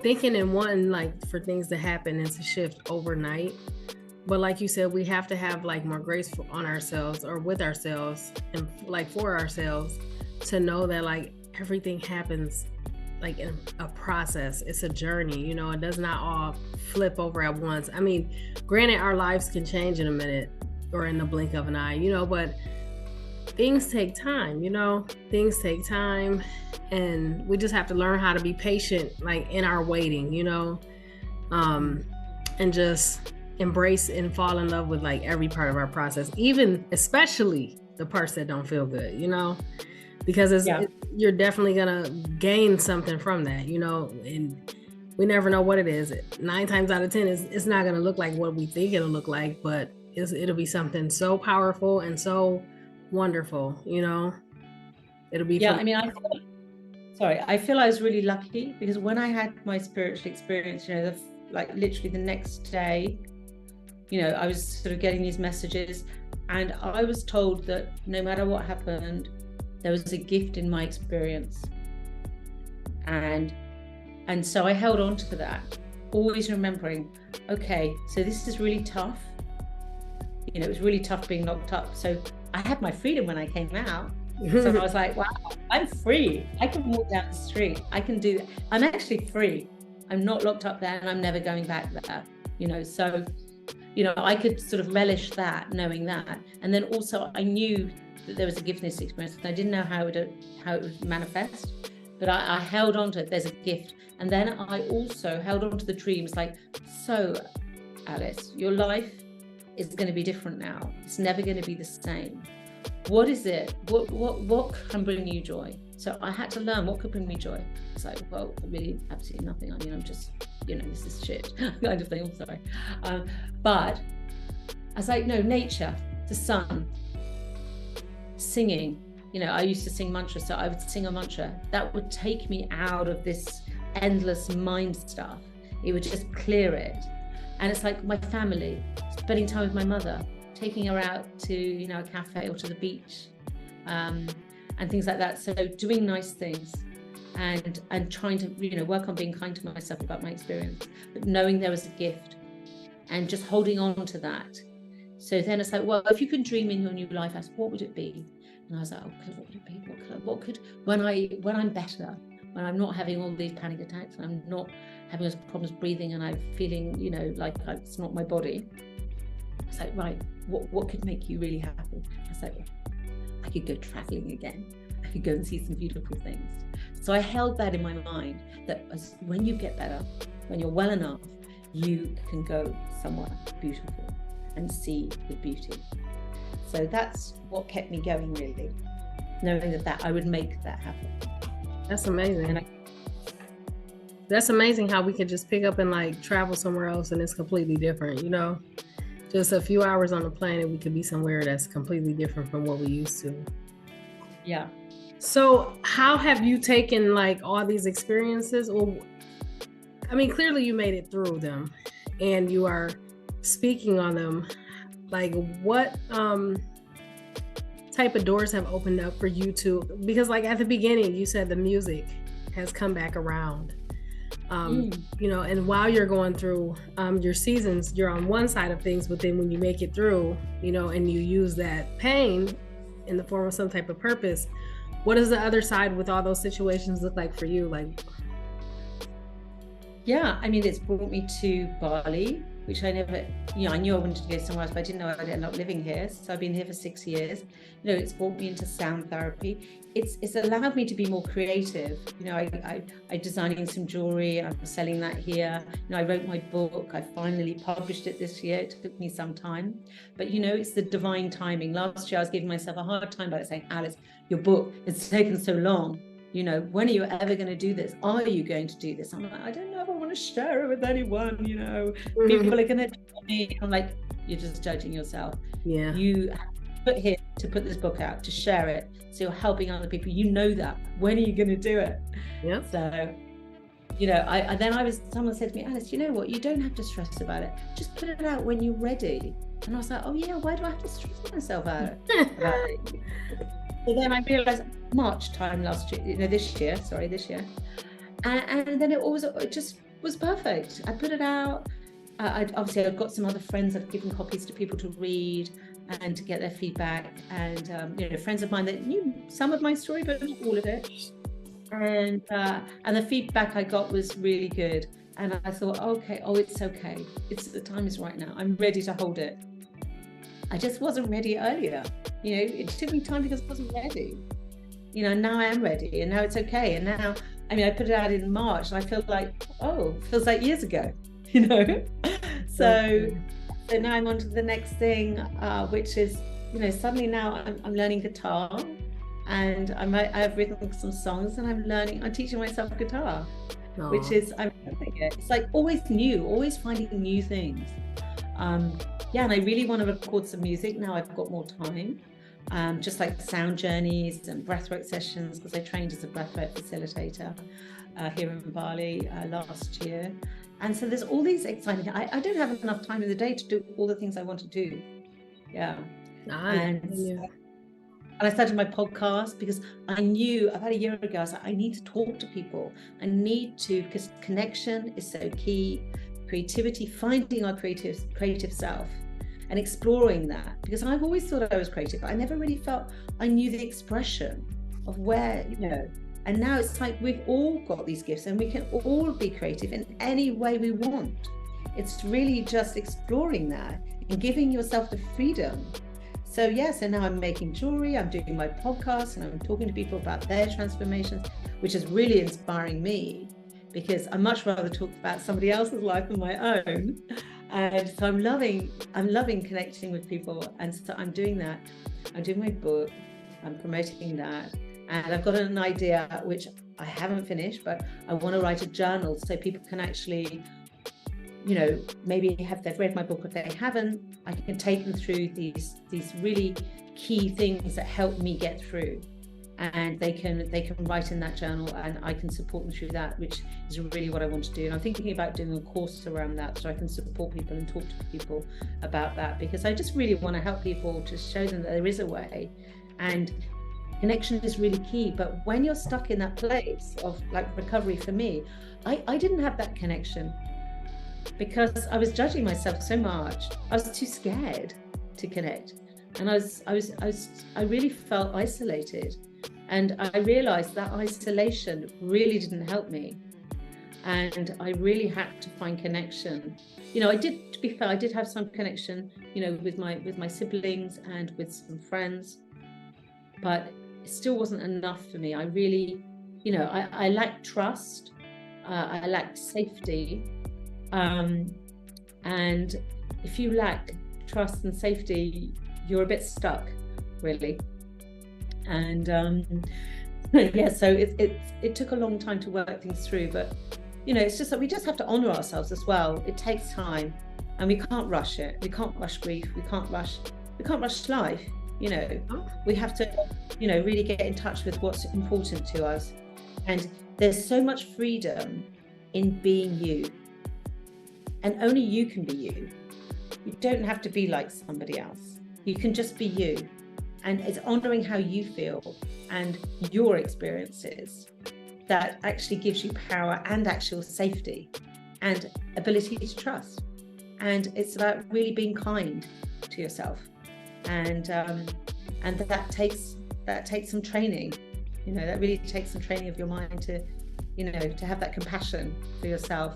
thinking and wanting, like, for things to happen and to shift overnight. But like you said, we have to have, like, more grace on ourselves, or with ourselves, and, like, for ourselves, to know that, like, everything happens, like, in a process. It's a journey, you know. It does not all flip over at once. I mean, granted, our lives can change in a minute or in the blink of an eye, you know, but things take time, you know. Things take time, and we just have to learn how to be patient, like, in our waiting, you know, and just embrace and fall in love with, like, every part of our process, even especially the parts that don't feel good, you know, because you're definitely gonna gain something from that, you know, and we never know what it is. 9 times out of 10 it's not gonna look like what we think it'll look like, but it'll be something so powerful and so wonderful, you know. It'll be I mean, I feel I was really lucky, because when I had my spiritual experience, you know, like literally the next day, you know, I was sort of getting these messages, and I was told that no matter what happened, there was a gift in my experience. And so I held on to that, always remembering, okay, so this is really tough. You know, it was really tough being locked up. So I had my freedom when I came out. So I was like, wow, I'm free. I can walk down the street. I can do that. I'm actually free. I'm not locked up there, and I'm never going back there, you know. So, you know, I could sort of relish that, knowing that. And then also I knew that there was a gift in this experience, and I didn't know how it would manifest, but I held on to it. There's a gift. And then I also held on to the dreams, like, so Alice, your life is going to be different now. It's never going to be the same. What is it? What can bring you joy? So I had to learn what could bring me joy. It's like, well, really, absolutely nothing. I mean, I'm just, you know, this is shit kind of thing. I'm sorry. But I was like, no, nature, the sun, singing. You know, I used to sing mantras, so I would sing a mantra that would take me out of this endless mind stuff. It would just clear it. And it's like my family, spending time with my mother, taking her out to, you know, a cafe or to the beach, and things like that. So doing nice things, and trying to, you know, work on being kind to myself about my experience, but knowing there was a gift and just holding on to that. So then it's like, well, if you can dream in your new life, I said, what would it be? And I was like, okay, what would it be? What could when I'm better, when I'm not having all these panic attacks, and I'm not having those problems breathing, and I'm feeling, you know, like it's not my body. It's like, right, what could make you really happy? I was like, I could go traveling again. I could go and see some beautiful things. So I held that in my mind, that when you get better, when you're well enough, you can go somewhere beautiful and see the beauty. So that's what kept me going, really, knowing that I would make that happen. That's amazing. That's amazing how we could just pick up and, like, travel somewhere else, and it's completely different, you know. Just a few hours on the planet, we could be somewhere that's completely different from what we used to. Yeah. So how have you taken, like, all these experiences? Well, I mean, clearly you made it through them, and you are speaking on them. Like, what type of doors have opened up for you to, because, like, at the beginning you said the music has come back around. You know, and while you're going through your seasons, you're on one side of things, but then when you make it through, you know, and you use that pain in the form of some type of purpose, what does the other side with all those situations look like for you? Like, yeah, I mean, it's brought me to Bali, which I never, you know, I knew I wanted to go somewhere else, but I didn't know I'd end up living here. So I've been here for 6 years. You know, it's brought me into sound therapy. It's allowed me to be more creative. You know, I designing some jewelry. I'm selling that here. You know, I wrote my book. I finally published it this year. It took me some time, but you know, it's the divine timing. Last year, I was giving myself a hard time by saying, Alice, your book, it's taken so long. You know, when are you ever going to do this? Are you going to do this? I'm like, I don't know if I want to share it with anyone. You know, people are going to tell me. I'm like, you're just judging yourself. Yeah. You have put here to put this book out, to share it. So you're helping other people. You know that. When are you going to do it? Yeah. So, you know, someone said to me, Alice, you know what? You don't have to stress about it. Just put it out when you're ready. And I was like, oh yeah, why do I have to stress myself out about it? So then I realized March time this year. And then it just was perfect. I put it out. Obviously, I've got some other friends I've given copies to people to read and to get their feedback. And, you know, friends of mine that knew some of my story, but not all of it. And the feedback I got was really good. And I thought, okay, it's okay. The time is right now. I'm ready to hold it. I just wasn't ready earlier. You know, it took me time because I wasn't ready. You know, now I am ready, and now it's okay. And now, I mean, I put it out in March, and I feel like, feels like years ago, you know. So now I'm on to the next thing, which is, you know, suddenly now I'm learning guitar, and I have written some songs, and I'm teaching myself guitar, which is, I'm loving it. It's like always new, always finding new things. Yeah, and I really want to record some music now I've got more time, just like sound journeys and breathwork sessions, because I trained as a breathwork facilitator here in Bali last year. And so there's all these exciting, I don't have enough time in the day to do all the things I want to do. Yeah. And I started my podcast because I knew about a year ago, I was like, I need to talk to people. Because connection is so key. Creativity, finding our creative self and exploring that, because I've always thought I was creative, but I never really felt I knew the expression of where, you know. And now it's like we've all got these gifts and we can all be creative in any way we want. It's really just exploring that and giving yourself the freedom. So now I'm making jewelry, I'm doing my podcast, and I'm talking to people about their transformations, which is really inspiring me, because I much rather talk about somebody else's life than my own. And so I'm loving connecting with people. And so I'm doing that. I'm doing my book, I'm promoting that. And I've got an idea, which I haven't finished, but I want to write a journal so people can actually, you know, maybe they've read my book. If they haven't, I can take them through these really key things that help me get through. And they can write in that journal, and I can support them through that, which is really what I want to do. And I'm thinking about doing a course around that, so I can support people and talk to people about that, because I just really want to help people to show them that there is a way, and connection is really key. But when you're stuck in that place of like recovery, for me, I didn't have that connection because I was judging myself so much. I was too scared to connect, and I really felt isolated. And I realized that isolation really didn't help me. And I really had to find connection. You know, to be fair, I did have some connection, you know, with my siblings and with some friends, but it still wasn't enough for me. I really, you know, I lacked trust. I lacked safety. And if you lack trust and safety, you're a bit stuck, really. And so it took a long time to work things through, but you know, it's just that we just have to honor ourselves as well. It takes time, and we can't rush it. We can't rush grief. We can't rush life. You know, we have to, you know, really get in touch with what's important to us. And there's so much freedom in being you, and only you can be you. You don't have to be like somebody else. You can just be you. And it's honoring how you feel and your experiences. that actually gives you power and actual safety and ability to trust. And it's about really being kind to yourself. And that takes some training. That really takes some training of your mind to, to have that compassion for yourself.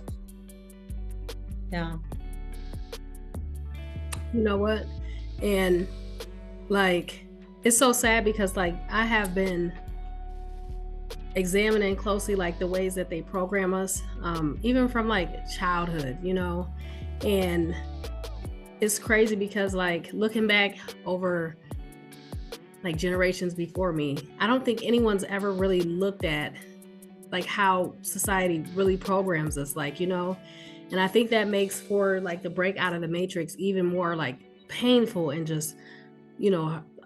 Yeah. You know what? And like, it's so sad because like I have been examining closely like the ways that they program us, even from like childhood, and it's crazy because like looking back over like generations before me, I don't think anyone's ever really looked at like how society really programs us, and I think that makes for like the break out of the matrix even more like painful and just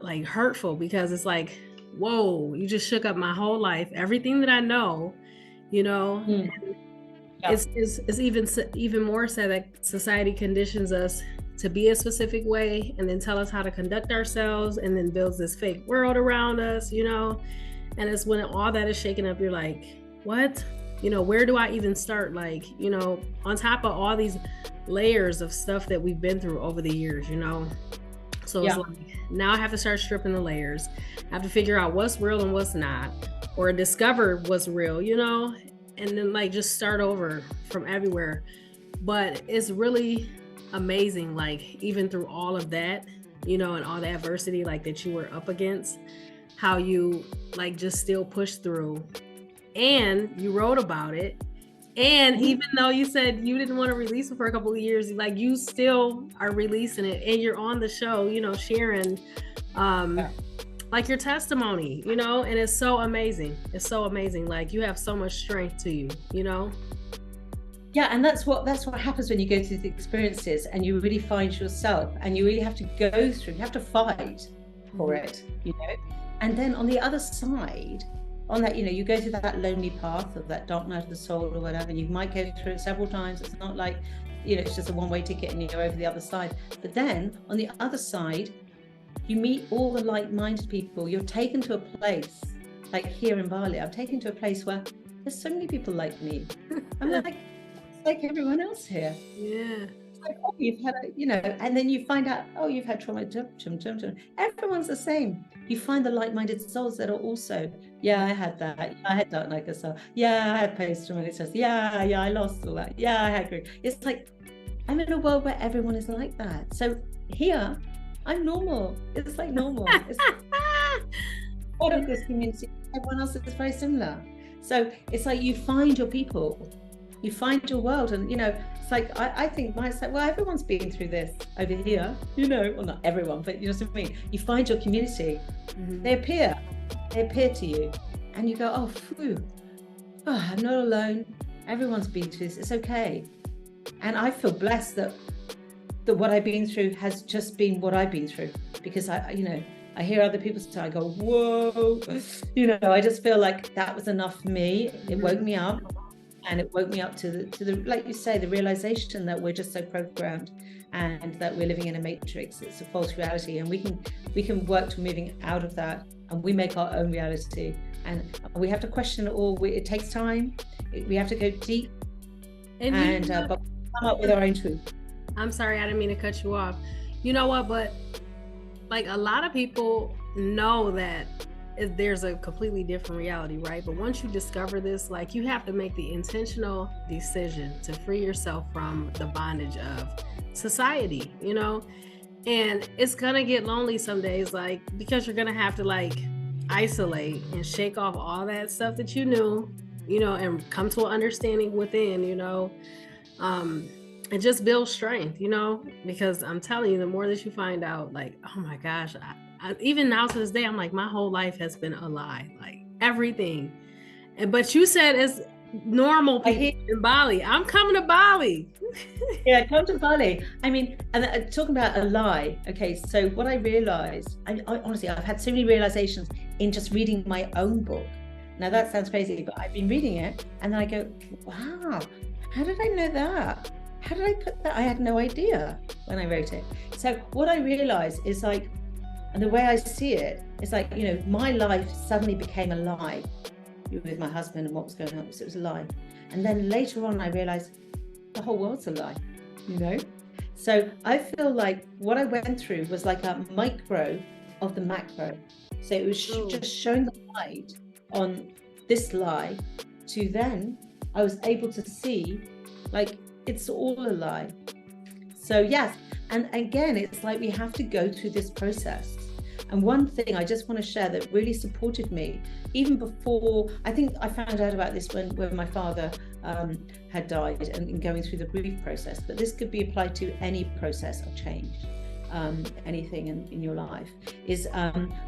like hurtful, because it's like, whoa, you just shook up my whole life, everything that I know, Yeah. It's even more sad that society conditions us to be a specific way and then tell us how to conduct ourselves and then builds this fake world around us, and it's when all that is shaken up, you're like, what? Where do I even start? Like, on top of all these layers of stuff that we've been through over the years, So it's like, now I have to start stripping the layers. I have to figure out what's real and what's not, or discover what's real, and then like just start over from everywhere. But it's really amazing, like even through all of that, and all the adversity like that you were up against, how you like just still push through, and you wrote about it. And even though you said you didn't want to release it for a couple of years, like you still are releasing it, and you're on the show, sharing like your testimony, and it's so amazing. It's so amazing. Like you have so much strength to you, Yeah, and that's what happens when you go through the experiences and you really find yourself, and you really have to go through, you have to fight for it, And then on the other side, on that, you go through that lonely path of that dark night of the soul or whatever, and you might go through it several times. It's not like, it's just a one-way ticket and you're over the other side. But then on the other side, you meet all the like-minded people. You're taken to a place, like here in Bali, I'm taken to a place where there's so many people like me. I'm like everyone else here. Yeah. It's like, oh, you've had and then you find out, oh, you've had trauma. Everyone's the same. You find the like-minded souls that are also, I had that. I had dark night of the soul. I had post-traumatic stress. I lost all that. I had grief. It's like, I'm in a world where everyone is like that. So here, I'm normal. It's like normal. It's part of this community. Everyone else is very similar. So it's like you find your people. You find your world, and it's like I think it's like, well, everyone's been through this over here, well, not everyone, but you know what I mean. You find your community. They appear to you, and you go, oh, phew, I'm not alone. Everyone's been through this. It's okay. And I feel blessed that what I've been through has just been what I've been through, because I hear other people say, I go, whoa, I just feel like that was enough for me. It woke me up. And it woke me up to the, like you say, the realization that we're just so programmed, and that we're living in a matrix. It's a false reality, and we can work to moving out of that, and we make our own reality. And we have to question it all. It takes time. We have to go deep, and but come up with our own truth. I'm sorry, I didn't mean to cut you off. You know what? But like a lot of people know that there's a completely different reality, right? But once you discover this, like you have to make the intentional decision to free yourself from the bondage of society, and it's gonna get lonely some days, like because you're gonna have to like isolate and shake off all that stuff that you knew, and come to an understanding within, and just build strength, because I'm telling you, the more that you find out, like, oh my gosh, even now to this day, I'm like, my whole life has been a lie, like everything. But you said it's normal people in Bali. I'm coming to Bali. Yeah, come to Bali. I mean, and talking about a lie. Okay, so what I realized, I honestly, I've had so many realizations in just reading my own book. Now that sounds crazy, but I've been reading it, and then I go, wow, how did I know that? How did I put that? I had no idea when I wrote it. So what I realized is like, and the way I see it is like, my life suddenly became a lie. with my husband and what was going on. So it was a lie. And then later on, I realized the whole world's a lie, you know? So I feel like what I went through was like a micro of the macro. So it was just showing the light on this lie to then I was able to see like it's all a lie. So yes, and again, it's like we have to go through this process. And one thing I just want to share that really supported me, even before, I think I found out about this when my father had died and going through the grief process, but this could be applied to any process of change, anything in your life, is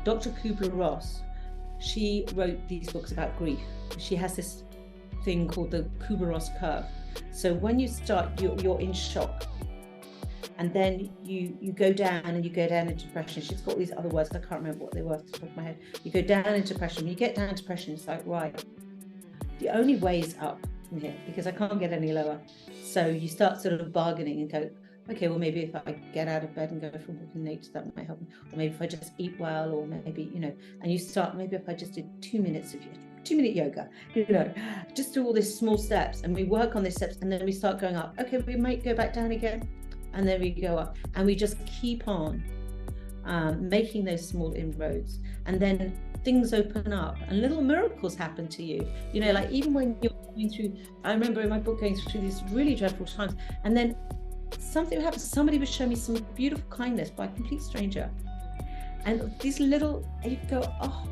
Dr. Kubler-Ross. She wrote these books about grief. She has this thing called the Kubler-Ross curve. So when you start, you're in shock. And then you go down and you go down into depression. She's got all these other words, I can't remember what they were off the top of my head. You go down into depression. When you get down to depression, it's like, right, the only way is up from here because I can't get any lower. So you start sort of bargaining and go, okay, well, maybe if I get out of bed and go for a walk in nature, that might help me. Or maybe if I just eat well, or maybe, you know, and you start, maybe if I just did 2 minutes of 2-minute yoga, you know, just do all these small steps and we work on these steps and then we start going up. Okay, we might go back down again. And then we go up and we just keep on making those small inroads, and then things open up and little miracles happen to you. You know, like even when you're going through, I remember in my book going through these really dreadful times, and then something happened. Somebody would show me some beautiful kindness by a complete stranger. And these little, you go, oh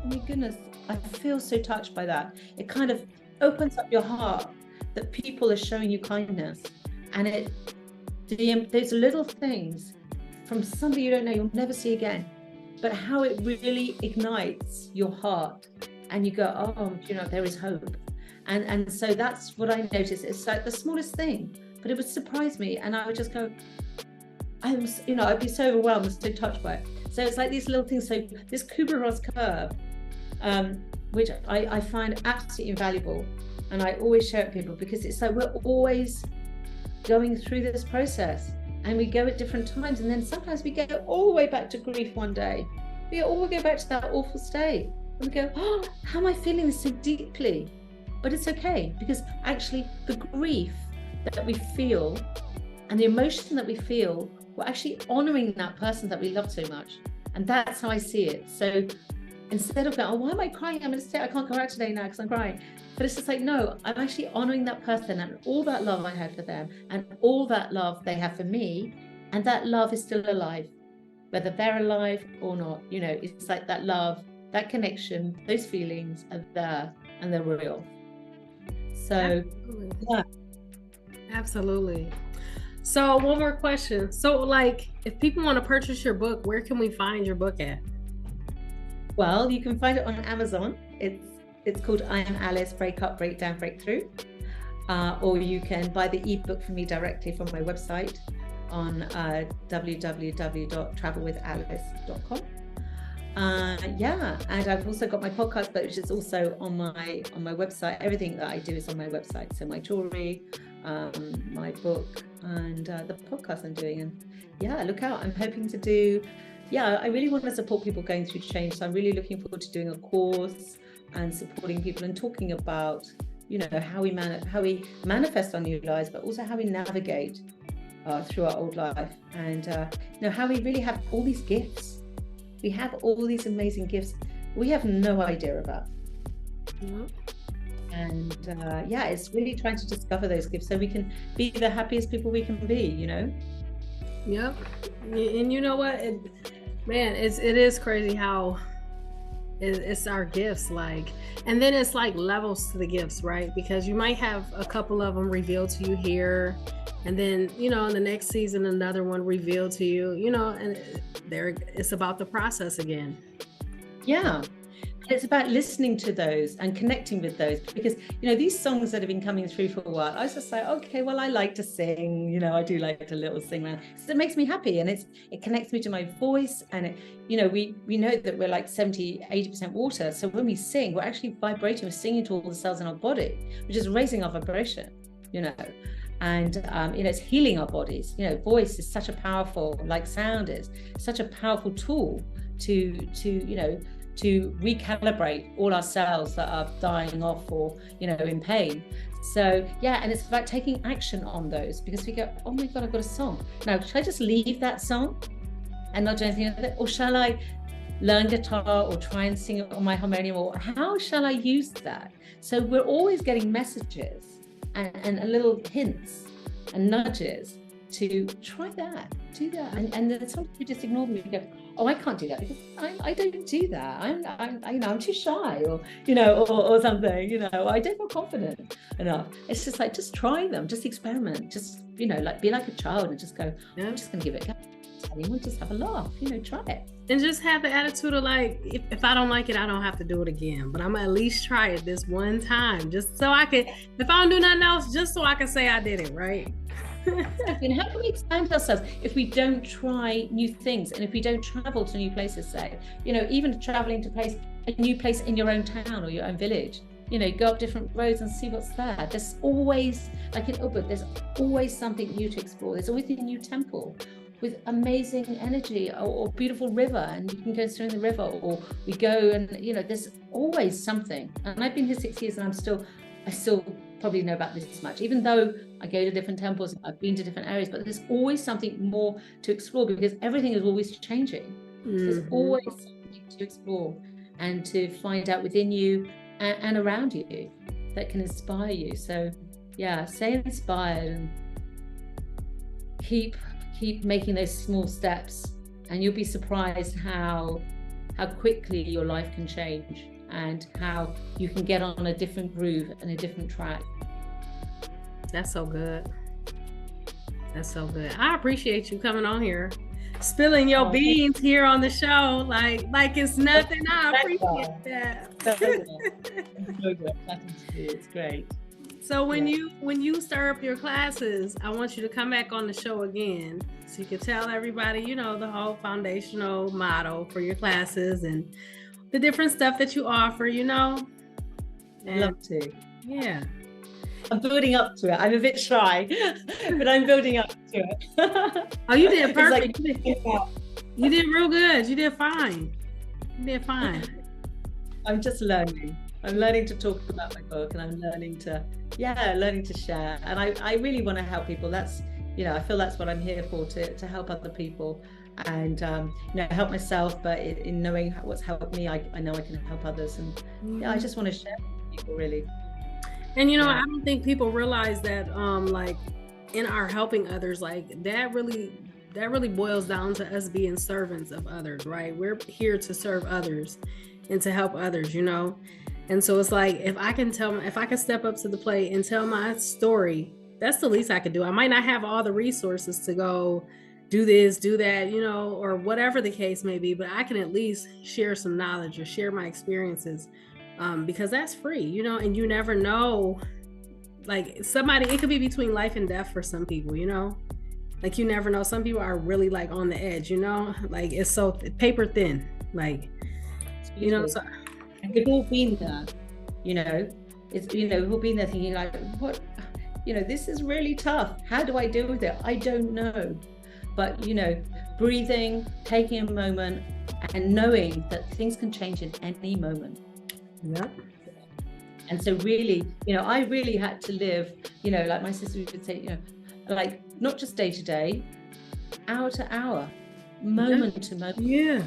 my goodness, I feel so touched by that. It kind of opens up your heart that people are showing you kindness, and those little things from somebody you don't know, you'll never see again, but how it really ignites your heart and you go, oh, you know, there is hope. And so that's what I noticed. It's like the smallest thing, but it would surprise me. And I would just go, I'd be so overwhelmed and so touched by it. So it's like these little things. So this Kubler-Ross curve, which I find absolutely invaluable. And I always share it with people because it's like we're always going through this process and we go at different times, and then sometimes we go all the way back to grief one day. We all go back to that awful state and we go, oh, how am I feeling this so deeply? But it's okay, because actually the grief that we feel and the emotion that we feel, we're actually honoring that person that we love so much. And that's how I see it. So instead of going, oh, why am I crying? I'm going to stay, I can't go out today now because I'm crying. But it's just like, no, I'm actually honoring that person and all that love I had for them and all that love they have for me. And that love is still alive, whether they're alive or not. You know, it's like that love, that connection, those feelings are there and they're real. So, absolutely. Yeah. Absolutely. So one more question. So like, if people want to purchase your book, where can we find your book at? Well, you can find it on Amazon. It's called I Am Alice, Breakup, Breakdown, Breakthrough. Or you can buy the ebook from me directly from my website on www.travelwithalice.com. Yeah, and I've also got my podcast, which is also on my website. Everything that I do is on my website. So my jewelry, my book, and the podcast I'm doing. And yeah, look out. I'm hoping to do. Yeah, I really want to support people going through change. So I'm really looking forward to doing a course and supporting people and talking about, you know, how we manifest our new lives, but also how we navigate through our old life, and you know, how we really have all these gifts. We have all these amazing gifts we have no idea about. Mm-hmm. And yeah, it's really trying to discover those gifts so we can be the happiest people we can be, you know? Yep. And you know what? It is crazy how it's our gifts, like, and then it's like levels to the gifts, right? Because you might have a couple of them revealed to you here, and then, you know, in the next season, another one revealed to you, you know, and it's about the process again. Yeah. It's about listening to those and connecting with those, because, you know, these songs that have been coming through for a while, I was just like, okay, well, I like to sing, you know, I do like to little sing around, because it makes me happy and it connects me to my voice. And it, you know, we know that we're like 70-80% water, so when we sing, we're actually vibrating, we're singing to all the cells in our body, which is raising our vibration, you know. And you know, it's healing our bodies. You know, voice is such a powerful, like sound is such a powerful tool to you know, to recalibrate all our cells that are dying off or, you know, in pain. So yeah, and it's about taking action on those, because we go, oh my God, I've got a song. Now, should I just leave that song and not do anything with it? Or shall I learn guitar or try and sing it on my harmonium? Or how shall I use that? So we're always getting messages and little hints and nudges to try that, do that. And then sometimes we just ignore them. We go, oh, I can't do that because I don't do that. I'm too shy, or, you know, or something, you know, I don't feel confident enough. It's just like, just try them, just experiment, just, you know, like be like a child and just go, I'm just going to give it a go. We'll just have a laugh, you know, try it. And just have the attitude of like, if I don't like it, I don't have to do it again, but I'm gonna at least try it this one time, just so I can, if I don't do nothing else, just so I can say I did it, right? And how can we expand ourselves if we don't try new things, and if we don't travel to new places? Say, you know, even traveling to a new place in your own town or your own village, you know, go up different roads and see what's there. There's always, like in Ubud, there's always something new to explore. There's always a new temple with amazing energy, or beautiful river, and you can go through the river, or we go and, you know, there's always something. And I've been here 6 years and I still probably know about this much, even though I go to different temples, I've been to different areas, but there's always something more to explore, because everything is always changing. There's always something to explore and to find out within you and around you that can inspire you. So yeah, stay inspired and keep making those small steps, and you'll be surprised how quickly your life can change, and how you can get on a different groove and a different track. That's so good. That's so good. I appreciate you coming on here, spilling your beans here on the show, like it's nothing. I appreciate that. It's great. So when you start up your classes, I want you to come back on the show again, so you can tell everybody, you know, the whole foundational motto for your classes and the different stuff that you offer, you know. I'd love to. Yeah. I'm building up to it. I'm a bit shy, but I'm building up to it. Oh, you did perfect. You did real good. You did fine. You did fine. I'm just learning. I'm learning to talk about my book, and I'm learning to share. And I really want to help people. That's, you know, I feel that's what I'm here for, to help other people, and you know, help myself. But in knowing what's helped me, I know I can help others. And yeah, I just want to share with people, really. And you know, I don't think people realize that like in our helping others, like that really boils down to us being servants of others, right? We're here to serve others and to help others, you know. And so it's like, if I can step up to the plate and tell my story, that's the least I could do. I might not have all the resources to go do this, do that, you know, or whatever the case may be, but I can at least share some knowledge or share my experiences, because that's free, you know. And you never know, like it could be between life and death for some people, you know. Like you never know. Some people are really like on the edge, you know, like it's so paper thin, like, you know. So we've all been there, you know. It's, you know, we've all been there thinking like, what, you know, this is really tough. How do I deal with it? I don't know. But, you know, breathing, taking a moment, and knowing that things can change in any moment. Yeah. And so really, you know, I really had to live, you know, like my sister would say, you know, like not just day to day, hour to hour, moment to moment. Yeah.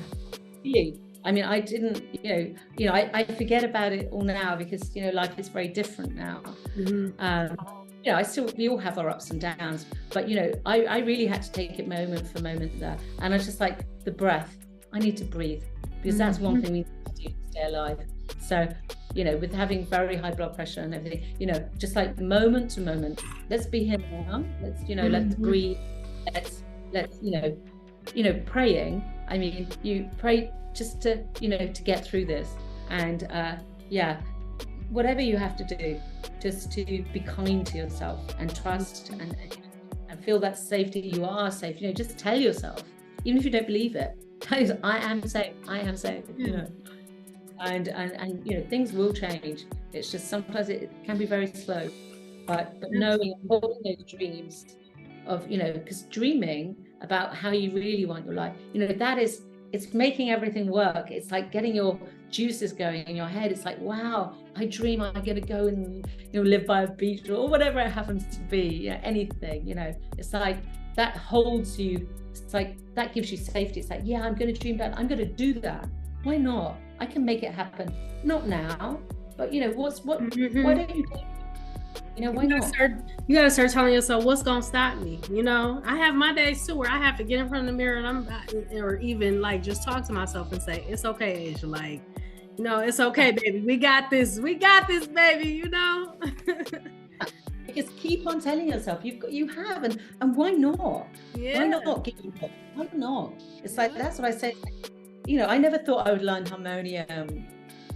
Really. I mean, I didn't, you know, I forget about it all now, because, you know, life is very different now. You know, we all have our ups and downs, but, you know, I really had to take it moment for moment there. And I was just like, the breath, I need to breathe, because that's one thing we need to do to stay alive. So, you know, with having very high blood pressure and everything, you know, just like moment to moment, let's be here now. Let's, you know, let's breathe. Let's, you know, praying. I mean, you pray just to, you know, to get through this. And yeah, whatever you have to do, just to be kind to yourself and trust and feel that safety. You are safe. You know, just tell yourself, even if you don't believe it, tell yourself, I am safe. You know. And you know, things will change. It's just sometimes it can be very slow, but knowing, holding those dreams of, you know, because dreaming about how you really want your life, you know, that is, it's making everything work. It's like getting your juices going in your head. It's like, wow, I dream I'm going to go and, live by a beach or whatever it happens to be, anything, it's like that holds you. It's like that gives you safety. It's like, yeah, I'm going to dream that. I'm going to do that. Why not? I can make it happen. Not now, but why don't you do it? Why not? You gotta start telling yourself what's gonna stop me. I have my days too where I have to get in front of the mirror or even like just talk to myself and say, it's okay, Asia. Like, it's okay, baby. We got this, baby. Just keep on telling yourself you have, and why not? Yeah. Why not give up? Why not? It's like, that's what I say. I never thought I would learn harmonium,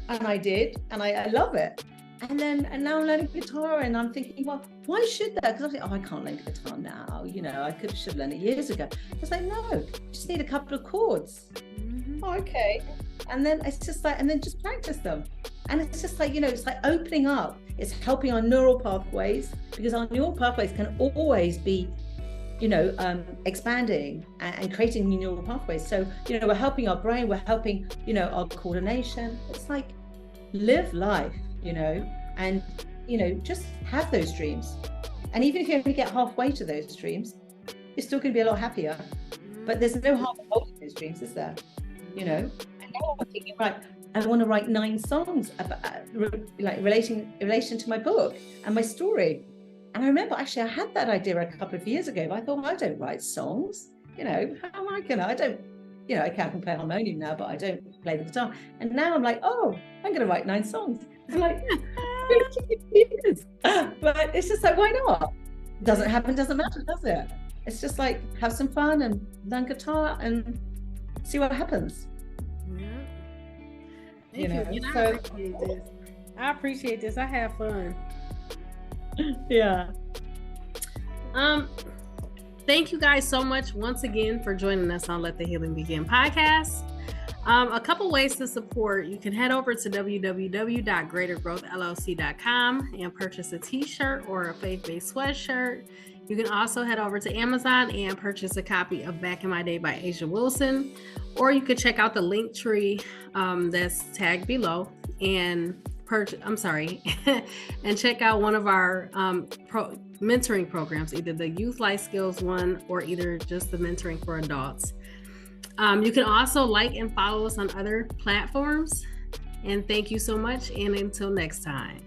and I did, and I love it. And now I'm learning guitar, and I'm thinking, well, why should that? Because I'm thinking, I can't learn guitar now. I should have learned it years ago. It's like, no, you just need a couple of chords. Mm-hmm. Oh, okay. And then it's just like, and then just practice them. And it's just like, it's like opening up. It's helping our neural pathways, because our neural pathways can always be, expanding and creating new neural pathways. So, we're helping our brain, we're helping, our coordination. It's like, live life. And just have those dreams, and even if you only get halfway to those dreams, you're still going to be a lot happier. But there's no harm in holding those dreams, is there? And now I'm thinking, right, I want to write 9 songs about relation to my book and my story. And I remember actually I had that idea a couple of years ago, but I thought, well, I don't write songs. How am I gonna? I don't. I can play harmonium now, but I don't play the guitar. And now I'm like, oh, I'm going to write 9 songs. It's like, but it's just like, why not? Doesn't happen, doesn't matter, does it? It's just like, have some fun and learn guitar and see what happens. Yeah. I appreciate this. I have fun. Yeah. Thank you guys so much once again for joining us on Let the Healing Begin podcast. A couple ways to support. You can head over to www.greatergrowthllc.com and purchase a t-shirt or a faith-based sweatshirt. You can also head over to Amazon and purchase a copy of Back in My Day by Asia Wilson, or you could check out the link tree that's tagged below and and check out one of our mentoring programs, either the Youth Life Skills one or either just the mentoring for adults. You can also like and follow us on other platforms. And thank you so much. And until next time.